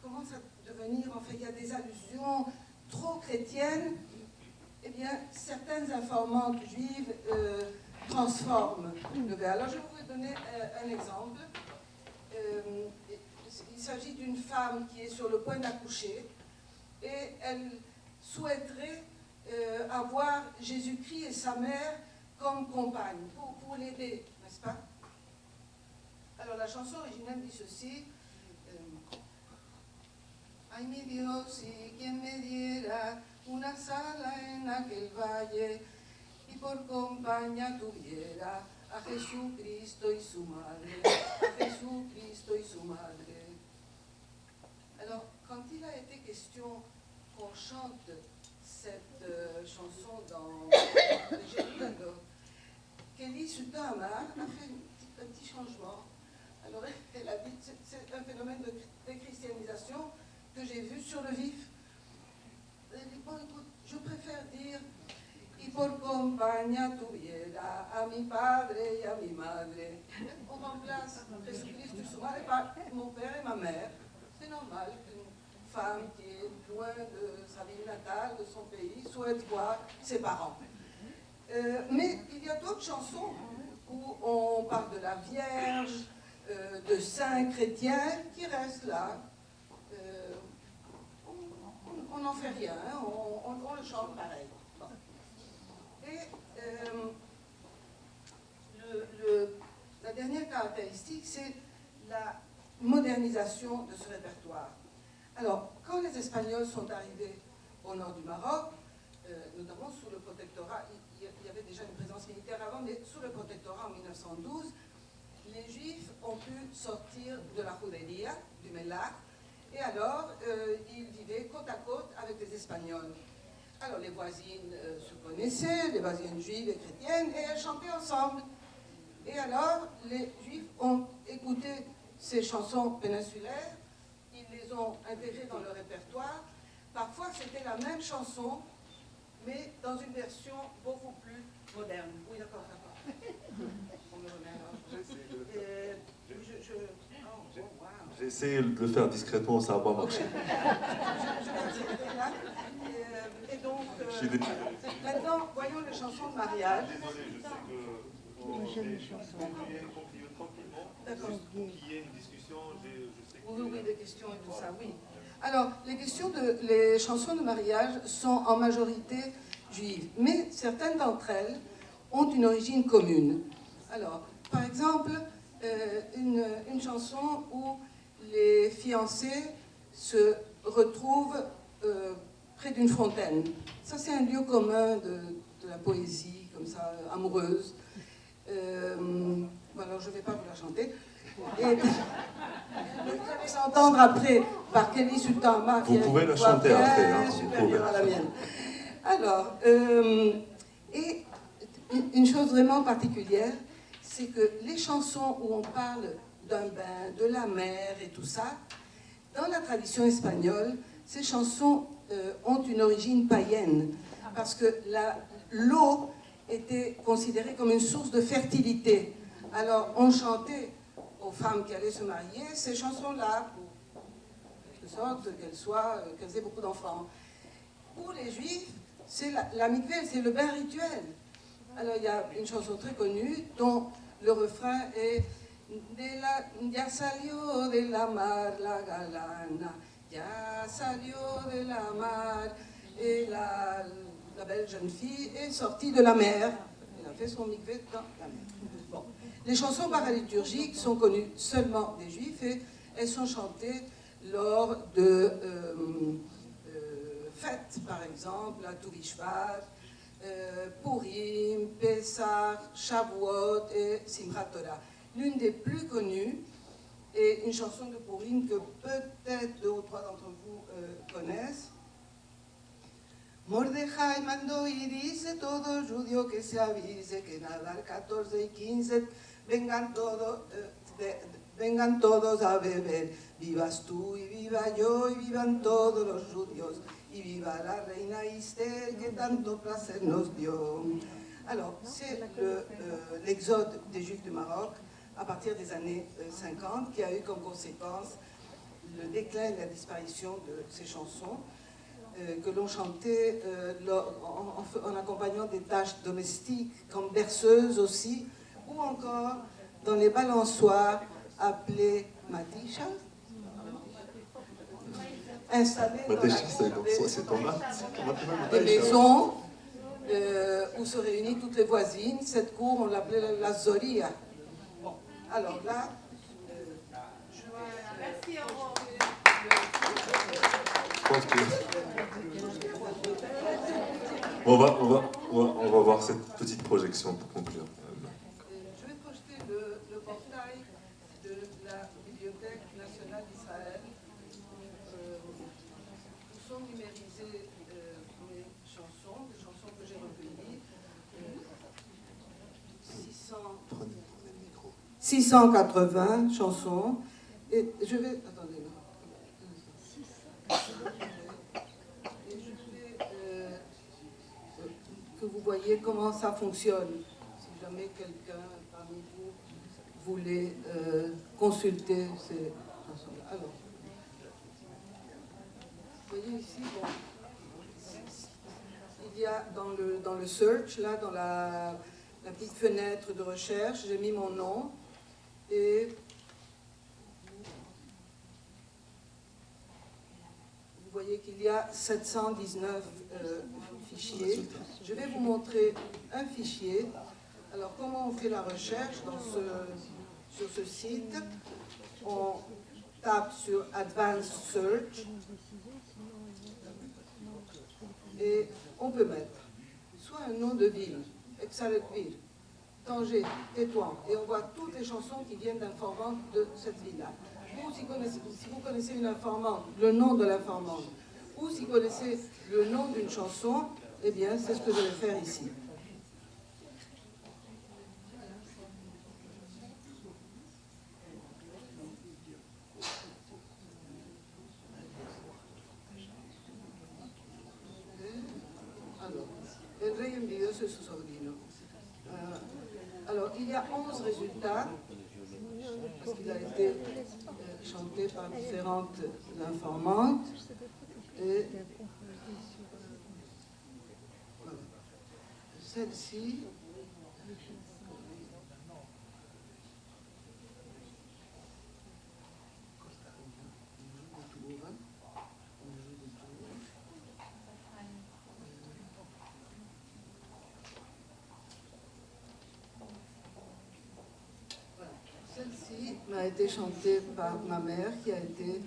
F: commence à devenir, enfin, il y a des allusions trop chrétiennes, eh bien, certaines informantes juives transforment le vers. Alors, je vais vous donner un exemple. Il s'agit d'une femme qui est sur le point d'accoucher et elle souhaiterait avoir Jésus-Christ et sa mère comme compagne pour l'aider, n'est-ce pas? Alors, la chanson originale dit ceci. Ay, mi Dios, si quien me diera una sala en aquel valle y por compañía tuviera a Jesucristo y su madre, a Jesucristo y su madre. Alors, quand il a été question qu'on chante cette chanson dans Jérusalem, Kelly Sutama a fait un petit changement. Alors, elle a dit, c'est un phénomène de déchristianisation que j'ai vu sur le vif. Elle dit, bon, écoute, je préfère dire y por compañía tuviera a mi padre y a mi madre. On remplace Jésus-Christ de son mari par mon père et ma mère. C'est normal qu'une femme qui est loin de sa ville natale, de son pays, souhaite voir ses parents. Mais il y a d'autres chansons où on parle de la Vierge, de saints chrétiens qui restent là. On n'en fait rien, hein, on le chante pareil. Bon. Et la dernière caractéristique, c'est la modernisation de ce répertoire. Alors, quand les Espagnols sont arrivés au nord du Maroc, notamment sous le protectorat, il y avait déjà une présence militaire avant, mais sous le protectorat en 1912, les Juifs ont pu sortir de la Juderia, du Mellah, et alors ils vivaient côte à côte avec les Espagnols. Alors les voisines se connaissaient, les voisines juives et chrétiennes, et elles chantaient ensemble. Et alors les Juifs ont écouté ces chansons péninsulaires, ils les ont intégrées dans leur répertoire. Parfois c'était la même chanson, mais dans une version beaucoup plus moderne. Oui, d'accord, d'accord. On me remet alors.
E: J'ai essayé de le faire discrètement, ça n'a pas marché.
F: Et donc, maintenant, voyons les chansons de mariage.
E: Désolé, je sais que
F: Moi, j'aime les chansons.
E: Concluez tranquillement.
F: D'accord.
E: Pour qu'il y ait une discussion, je sais que...
F: Oui, des questions et tout ça, oui. Alors, les chansons de mariage sont en majorité juives, mais certaines d'entre elles ont une origine commune. Alors, par exemple, une chanson où les fiancés se retrouvent près d'une fontaine. Ça, c'est un lieu commun de la poésie, comme ça, amoureuse. Bon, alors, je ne vais pas vous la chanter. Et vous allez s'entendre après par Kelly Sultana.
E: Vous pouvez la chanter après. Hein,
F: supérieure à la mienne. Alors, et une chose vraiment particulière, c'est que les chansons où on parle d'un bain, de la mer et tout ça, dans la tradition espagnole, ces chansons ont une origine païenne, parce que l'eau était considérée comme une source de fertilité. Alors, on chantait aux femmes qui allaient se marier ces chansons-là, de sorte qu'elles aient beaucoup d'enfants. Pour les Juifs, c'est la mikveh, c'est le bain rituel. Alors, il y a une chanson très connue dont le refrain est Ya salió de la mar la galana, ya salió de la mar, et la belle jeune fille est sortie de la mer. Elle a fait son mikveh dans la mer. Bon. Les chansons paraliturgiques sont connues seulement des Juifs et elles sont chantées lors de fêtes, par exemple, à Touvishvat, Purim, Pessah, Shavuot et Simchat Torah. L'une des plus connues est une chanson de Purim que peut-être 2 ou 3 d'entre vous connaissent. Mordejai mandó y dice todo judío que se avise que nadar 14 y 15 vengan todos a beber. Vivas tú y viva yo y vivan todos los judíos. Y viva la reina Esther que tanto placer nos dio. Alors, c'est l'exode des Juifs du Maroc à partir des années 50 qui a eu comme conséquence le déclin et la disparition de ces chansons que l'on chantait en accompagnant des tâches domestiques comme berceuses aussi, ou encore dans les balançoires appelées matisha, installées dans des maisons où se réunissent toutes les voisines. Cette cour, on l'appelait la zoria. Bon, alors là,
I: merci, Aurore.
E: Je pense que... on va voir cette petite projection pour conclure.
F: Je vais projeter le portail de la Bibliothèque nationale d'Israël où sont numérisées mes chansons, des chansons que j'ai recueillies. 680 chansons. Et je vais... Attendez. Et je vais que vous voyez comment ça fonctionne. Si jamais quelqu'un parmi vous voulait consulter ces chansons-là. Alors, vous voyez ici, bon, il y a dans le search, là, dans la petite fenêtre de recherche, j'ai mis mon nom et vous voyez qu'il y a 719 fichiers. Je vais vous montrer un fichier. Alors, comment on fait la recherche sur ce site? tape sur Advanced Search et on peut mettre soit un nom de ville, Exarchville, Tanger, Tétouan, et on voit toutes les chansons qui viennent d'informantes de cette ville-là. Ou si vous connaissez une informante, le nom de l'informante, ou si vous connaissez le nom d'une chanson, eh bien c'est ce que je vais faire ici. El rey envidioso y su sobrino. Alors, il y a 11 résultats, parce qu'il a été chanté par différentes informantes. Et voilà. Celle-ci, celle-ci m'a été chantée par ma mère, qui a été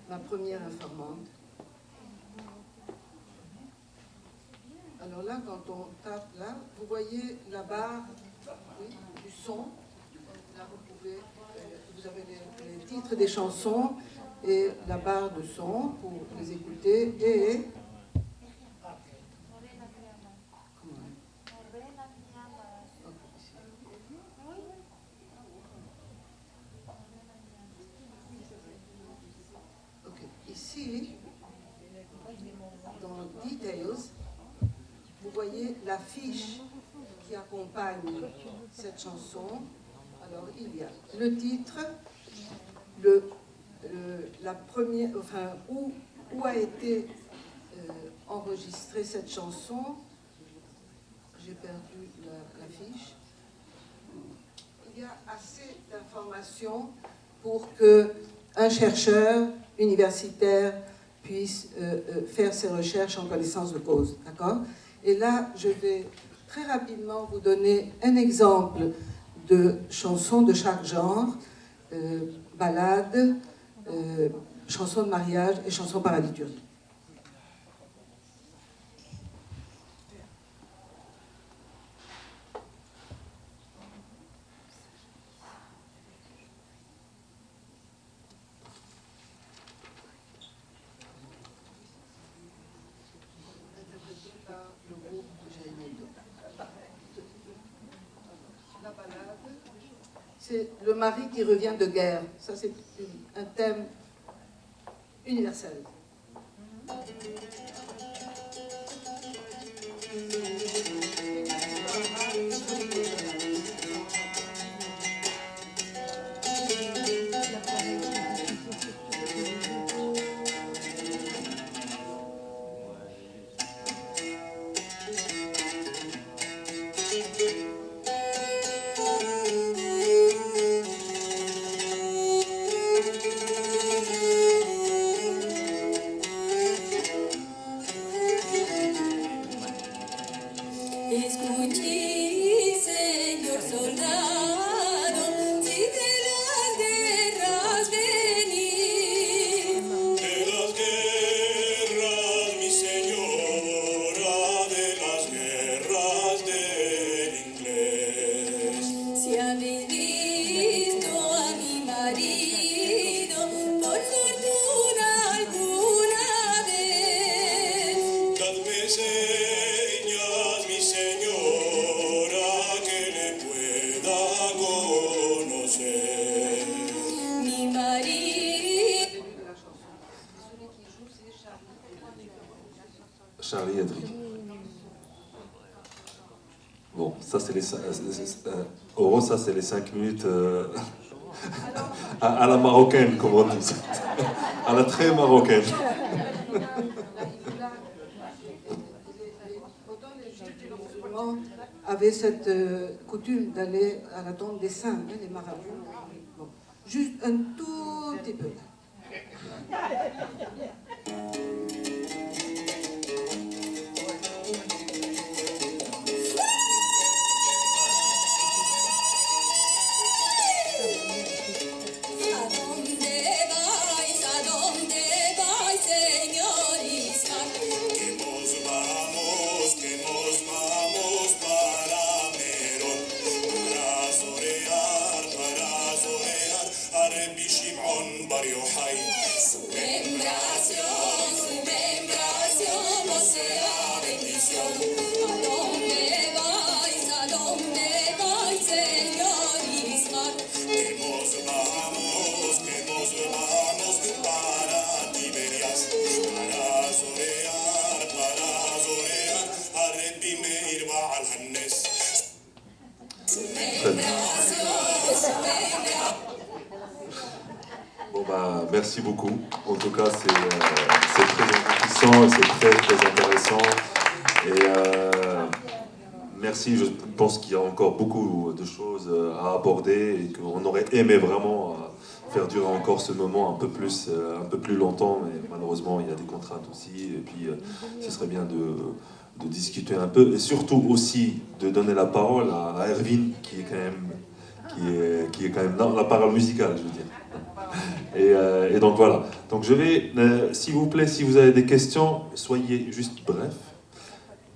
F: ma première informante. Alors là, quand on tape là, vous voyez la barre, oui, du son. Là, vous avez les titres des chansons et la barre de son pour les écouter. Et ici, dans Details, vous voyez l'affiche qui accompagne cette chanson. Alors, il y a le titre, la première, enfin, où a été enregistrée cette chanson. J'ai perdu l'affiche. Il y a assez d'informations pour qu'un chercheur universitaire puisse faire ses recherches en connaissance de cause. D'accord ? Et là, je vais très rapidement vous donner un exemple de chansons de chaque genre, ballade, chansons de mariage et chansons paraliturgiques. C'est le mari qui revient de guerre. Ça, c'est un thème universel.
E: Charlie Hendry. Bon, ça c'est les Oro, ça c'est les 5 minutes à la marocaine, comme on dit, à la très marocaine.
F: Avait cette coutume d'aller à la tombe des saints, les marabouts. Bon. Juste un tout petit peu.
L: ¿A dónde va?
E: Bon bah, merci beaucoup. En tout cas, c'est très enrichissant, c'est très très intéressant. Et merci. Je pense qu'il y a encore beaucoup de choses à aborder et qu'on aurait aimé vraiment faire durer encore ce moment un peu plus longtemps. Mais malheureusement, il y a des contraintes aussi. Et puis, ce serait bien de discuter un peu et surtout aussi de donner la parole à Erwin qui est quand même dans la parole musicale, je veux dire. Et donc voilà. Donc je vais, s'il vous plaît, si vous avez des questions, soyez juste bref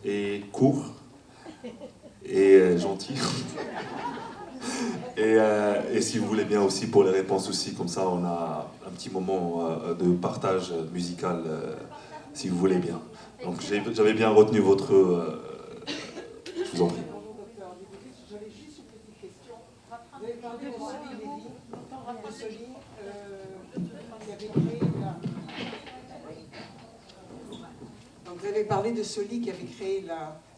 E: et court et gentil. Et si vous voulez bien aussi pour les réponses aussi, comme ça on a un petit moment de partage musical, si vous voulez bien. Donc j'avais bien retenu votre... je vous en prie.
K: J'avais juste une petite question. Vous avez parlé de Soli Lévy, de Soli, qui avait créé la... Donc vous avez parlé de Soli qui avait créé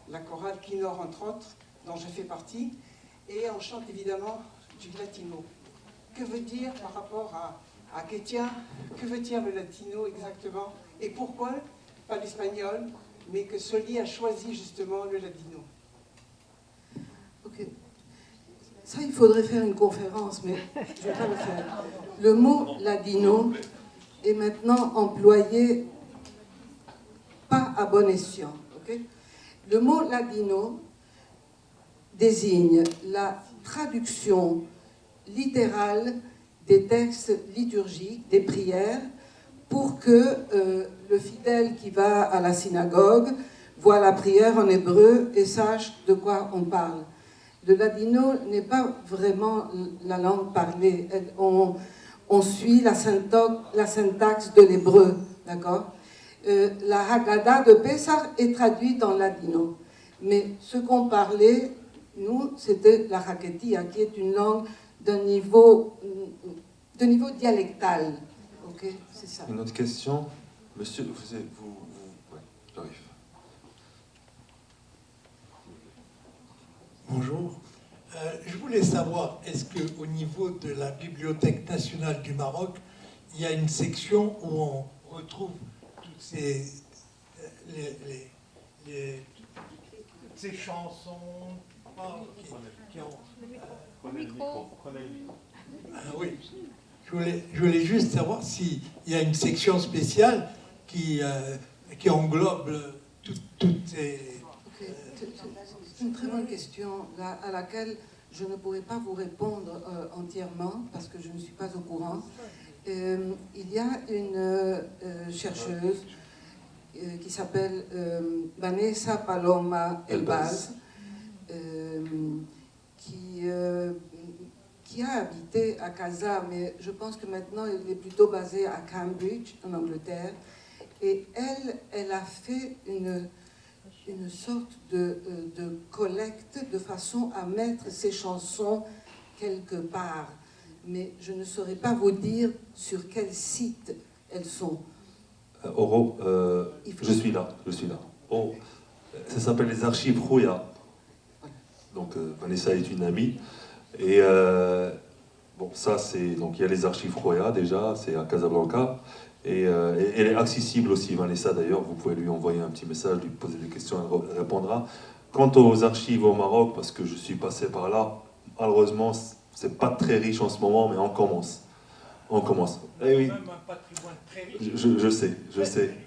K: la chorale Quinor, entre autres, dont je fais partie, et on chante évidemment du latino. Que veut dire par rapport à Quétien, que veut dire le latino exactement, et pourquoi pas l'espagnol, mais que Soli a choisi justement le latino?
F: Ok. Ça, il faudrait faire une conférence, mais je ne vais pas le faire. Le mot ladino est maintenant employé pas à bon escient. Okay? Le mot ladino désigne la traduction littérale des textes liturgiques, des prières, pour que le fidèle qui va à la synagogue voit la prière en hébreu et sache de quoi on parle. Le ladino n'est pas vraiment la langue parlée. On suit la syntaxe de l'hébreu, d'accord? La Haggadah de Pessah est traduite en ladino. Mais ce qu'on parlait, nous, c'était la Raquetia, qui est une langue de niveau dialectal. Ok, c'est ça.
E: Une autre question? Monsieur, ouais, j'arrive.
L: Bonjour. Je voulais savoir, est-ce qu'au niveau de la Bibliothèque nationale du Maroc, il y a une section où on retrouve toutes ces chansons qui ont...
I: Prenez le micro.
L: Oui. Je voulais juste savoir s'il y a une section spéciale qui englobe toutes ces...
F: Okay. C'est une très bonne question à laquelle je ne pourrais pas vous répondre entièrement parce que je ne suis pas au courant. Il y a une chercheuse qui s'appelle Vanessa Paloma Elbaz qui a habité à Casa, mais je pense que maintenant elle est plutôt basée à Cambridge, en Angleterre. Et elle a fait une sorte de collecte de façon à mettre ces chansons quelque part. Mais je ne saurais pas vous dire sur quel site elles sont.
E: Oro, je suis là. Oh, ça s'appelle les archives Rouya. Donc Vanessa est une amie. Et bon, ça c'est... Donc il y a les archives Rouya déjà, c'est à Casablanca. Et elle est accessible aussi, Vanessa d'ailleurs, vous pouvez lui envoyer un petit message, lui poser des questions, elle répondra. Quant aux archives au Maroc, parce que je suis passé par là, malheureusement, c'est pas très riche en ce moment, mais on commence. Eh oui, je sais.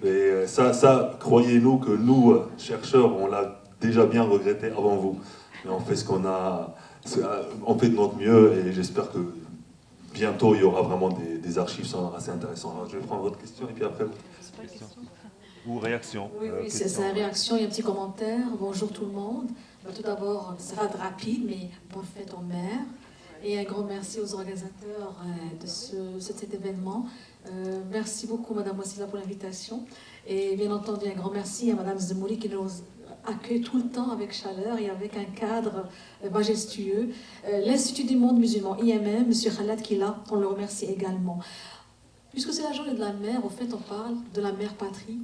E: Et ça croyez-nous que nous, chercheurs, on l'a déjà bien regretté avant vous. Mais on fait ce qu'on a, on fait de notre mieux, et j'espère que bientôt, il y aura vraiment des archives assez intéressantes. Alors, je vais prendre votre question et puis après... Ou réaction.
M: Oui, c'est une réaction et un petit commentaire. Bonjour tout le monde. Tout d'abord, ça va être rapide, mais bonne fête aux mères. Et un grand merci aux organisateurs de cet événement. Merci beaucoup, Madame Wassila, pour l'invitation. Et bien entendu, un grand merci à Madame Zemouli qui nous accueille tout le temps avec chaleur et avec un cadre majestueux. L'Institut du monde musulman, IMM, M. Khaled Kila, on le remercie également. Puisque c'est la journée de la mère, au fait, on parle de la mère patrie.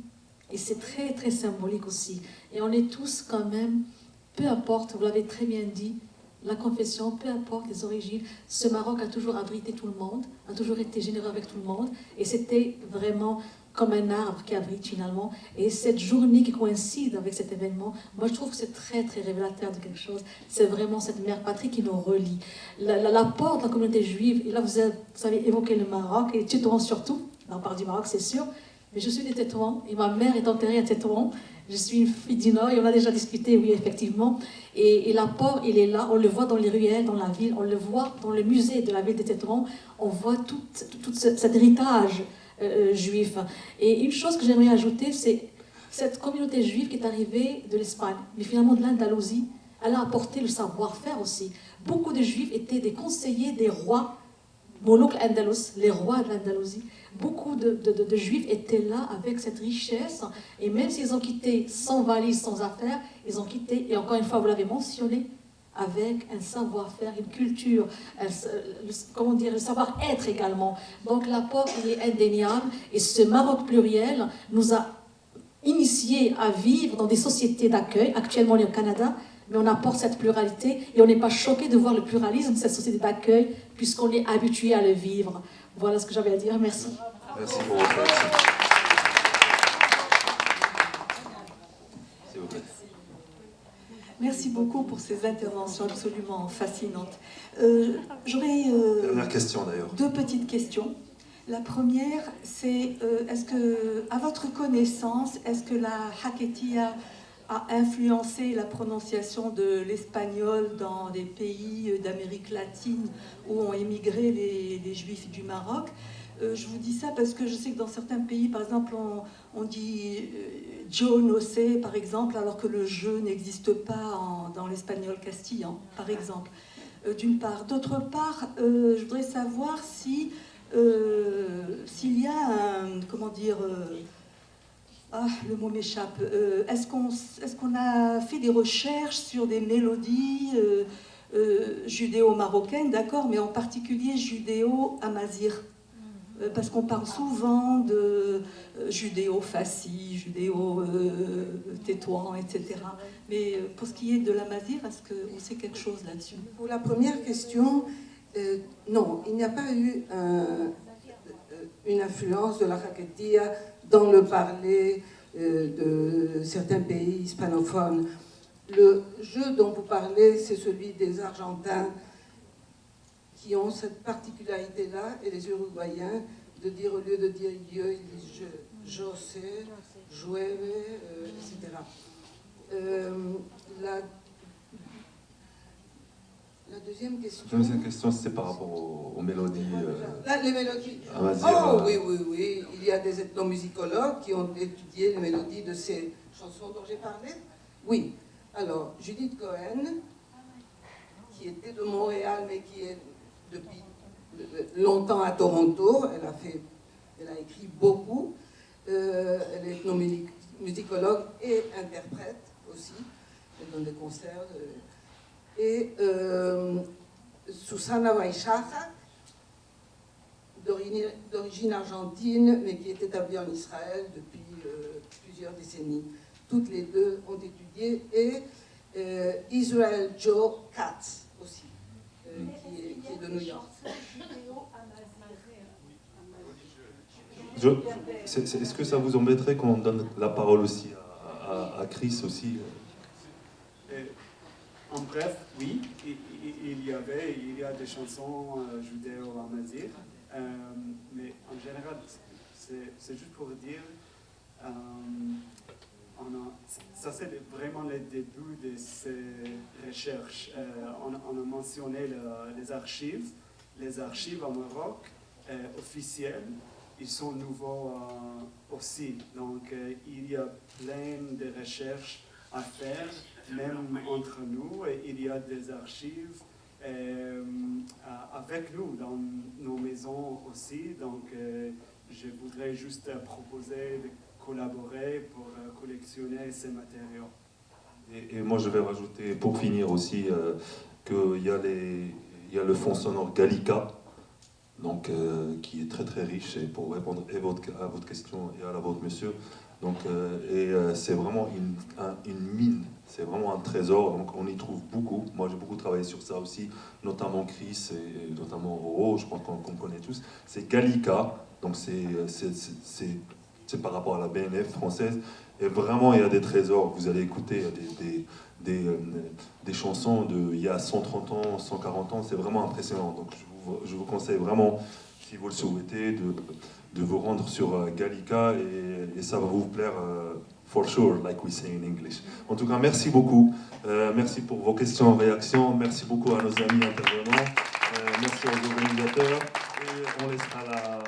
M: Et c'est très, très symbolique aussi. Et on est tous quand même, peu importe, vous l'avez très bien dit, la confession, peu importe les origines, ce Maroc a toujours abrité tout le monde, a toujours été généreux avec tout le monde. Et c'était vraiment comme un arbre qui abrite finalement. Et cette journée qui coïncide avec cet événement, moi je trouve que c'est très, très révélateur de quelque chose. C'est vraiment cette mère patrie qui nous relie. L'apport de la communauté juive, et là vous avez évoqué le Maroc, et Tétouan surtout, on parle du Maroc c'est sûr, mais je suis des Tétouans, et ma mère est enterrée à Tétouan. Je suis une fille du Nord et on a déjà discuté, oui, effectivement. Et l'apport, il est là, on le voit dans les ruelles, dans la ville, on le voit dans le musée de la ville de Tétouan. On voit tout cet héritage juif. Et une chose que j'aimerais ajouter, c'est cette communauté juive qui est arrivée de l'Espagne, mais finalement de l'Andalousie, elle a apporté le savoir-faire aussi. Beaucoup de juifs étaient des conseillers des rois, Molouk Andalus, les rois de l'Andalousie. Beaucoup de juifs étaient là avec cette richesse, et même s'ils ont quitté sans valise, sans affaires, ils ont quitté, et encore une fois, vous l'avez mentionné, avec un savoir-faire, une culture, comment dire, le savoir-être également. Donc l'apport il est indéniable, et ce Maroc pluriel nous a initiés à vivre dans des sociétés d'accueil. Actuellement, on est au Canada, mais on apporte cette pluralité, et on n'est pas choqué de voir le pluralisme de cette société d'accueil, puisqu'on est habitué à le vivre. Voilà ce que j'avais à dire. Merci.
E: Merci pour votre réaction. S'il vous plaît.
N: Merci beaucoup pour ces interventions absolument fascinantes. J'aurais
E: Dernière question d'ailleurs.
N: 2 petites questions. La première, c'est est-ce que, à votre connaissance, est-ce que la Haketia a influencé la prononciation de l'espagnol dans des pays d'Amérique latine où ont émigré les Juifs du Maroc? Je vous dis ça parce que je sais que dans certains pays, par exemple, on dit yo no sé, par exemple, alors que le je n'existe pas dans l'espagnol castillan, par exemple. D'une part. D'autre part, je voudrais savoir si s'il y a un, comment dire, le mot m'échappe. Est-ce qu'on a fait des recherches sur des mélodies judéo-marocaines, d'accord, mais en particulier judéo-amazigh? Parce qu'on parle souvent de judéo-fassi, judéo-tétouan, etc. Mais pour ce qui est de l'amazigh, est-ce qu'on sait quelque chose là-dessus?
F: Pour la première question, non, il n'y a pas eu une influence de la Haketia dans le parler de certains pays hispanophones. Le jeu dont vous parlez, c'est celui des Argentins qui ont cette particularité-là, et les Uruguayens, de dire, au lieu de dire « je », ils disent « je sais »,« jueve », etc. La deuxième question...
E: La deuxième question, c'est par rapport aux mélodies.
F: Les mélodies.
E: Oh,
F: oui. Il y a des ethnomusicologues qui ont étudié les mélodies de ces chansons dont j'ai parlé. Oui. Alors, Judith Cohen, qui était de Montréal, mais qui est depuis longtemps à Toronto, elle a écrit beaucoup. Elle est ethnomusicologue et interprète aussi. Elle donne des concerts. Et Susana Baixaja, d'origine argentine, mais qui est établie en Israël depuis plusieurs décennies. Toutes les deux ont étudié. Et Israel Joe Katz aussi, qui est de New York.
E: Est-ce que ça vous embêterait qu'on donne la parole aussi à Chris aussi?
G: En bref, oui, il y a des chansons judéo-amazigh, mais en général, c'est juste pour dire, ça c'est vraiment le début de ces recherches. On a mentionné les archives au Maroc officielles, ils sont nouveaux aussi, donc il y a plein de recherches à faire, même entre nous, et il y a des archives avec nous dans nos maisons aussi, donc je voudrais juste proposer de collaborer pour collectionner ces matériaux.
E: Et moi, je vais rajouter, pour finir aussi, qu'il y a le fonds sonore Gallica, donc, qui est très très riche, et pour répondre à votre question et à la vôtre, monsieur. Donc, c'est vraiment une mine, c'est vraiment un trésor, donc on y trouve beaucoup. Moi, j'ai beaucoup travaillé sur ça aussi, notamment Chris et notamment Roro, je pense qu'on connaît tous. C'est Gallica, donc c'est par rapport à la BNF française. Et vraiment, il y a des trésors. Vous allez écouter des chansons d'il y a 130 ans, 140 ans. C'est vraiment impressionnant. Donc, je vous conseille vraiment, si vous le souhaitez, de vous rendre sur Gallica et ça va vous plaire, for sure, like we say in English. En tout cas, merci beaucoup. Merci pour vos questions, réactions. Merci beaucoup à nos amis intervenants. Merci aux organisateurs. Et on laissera la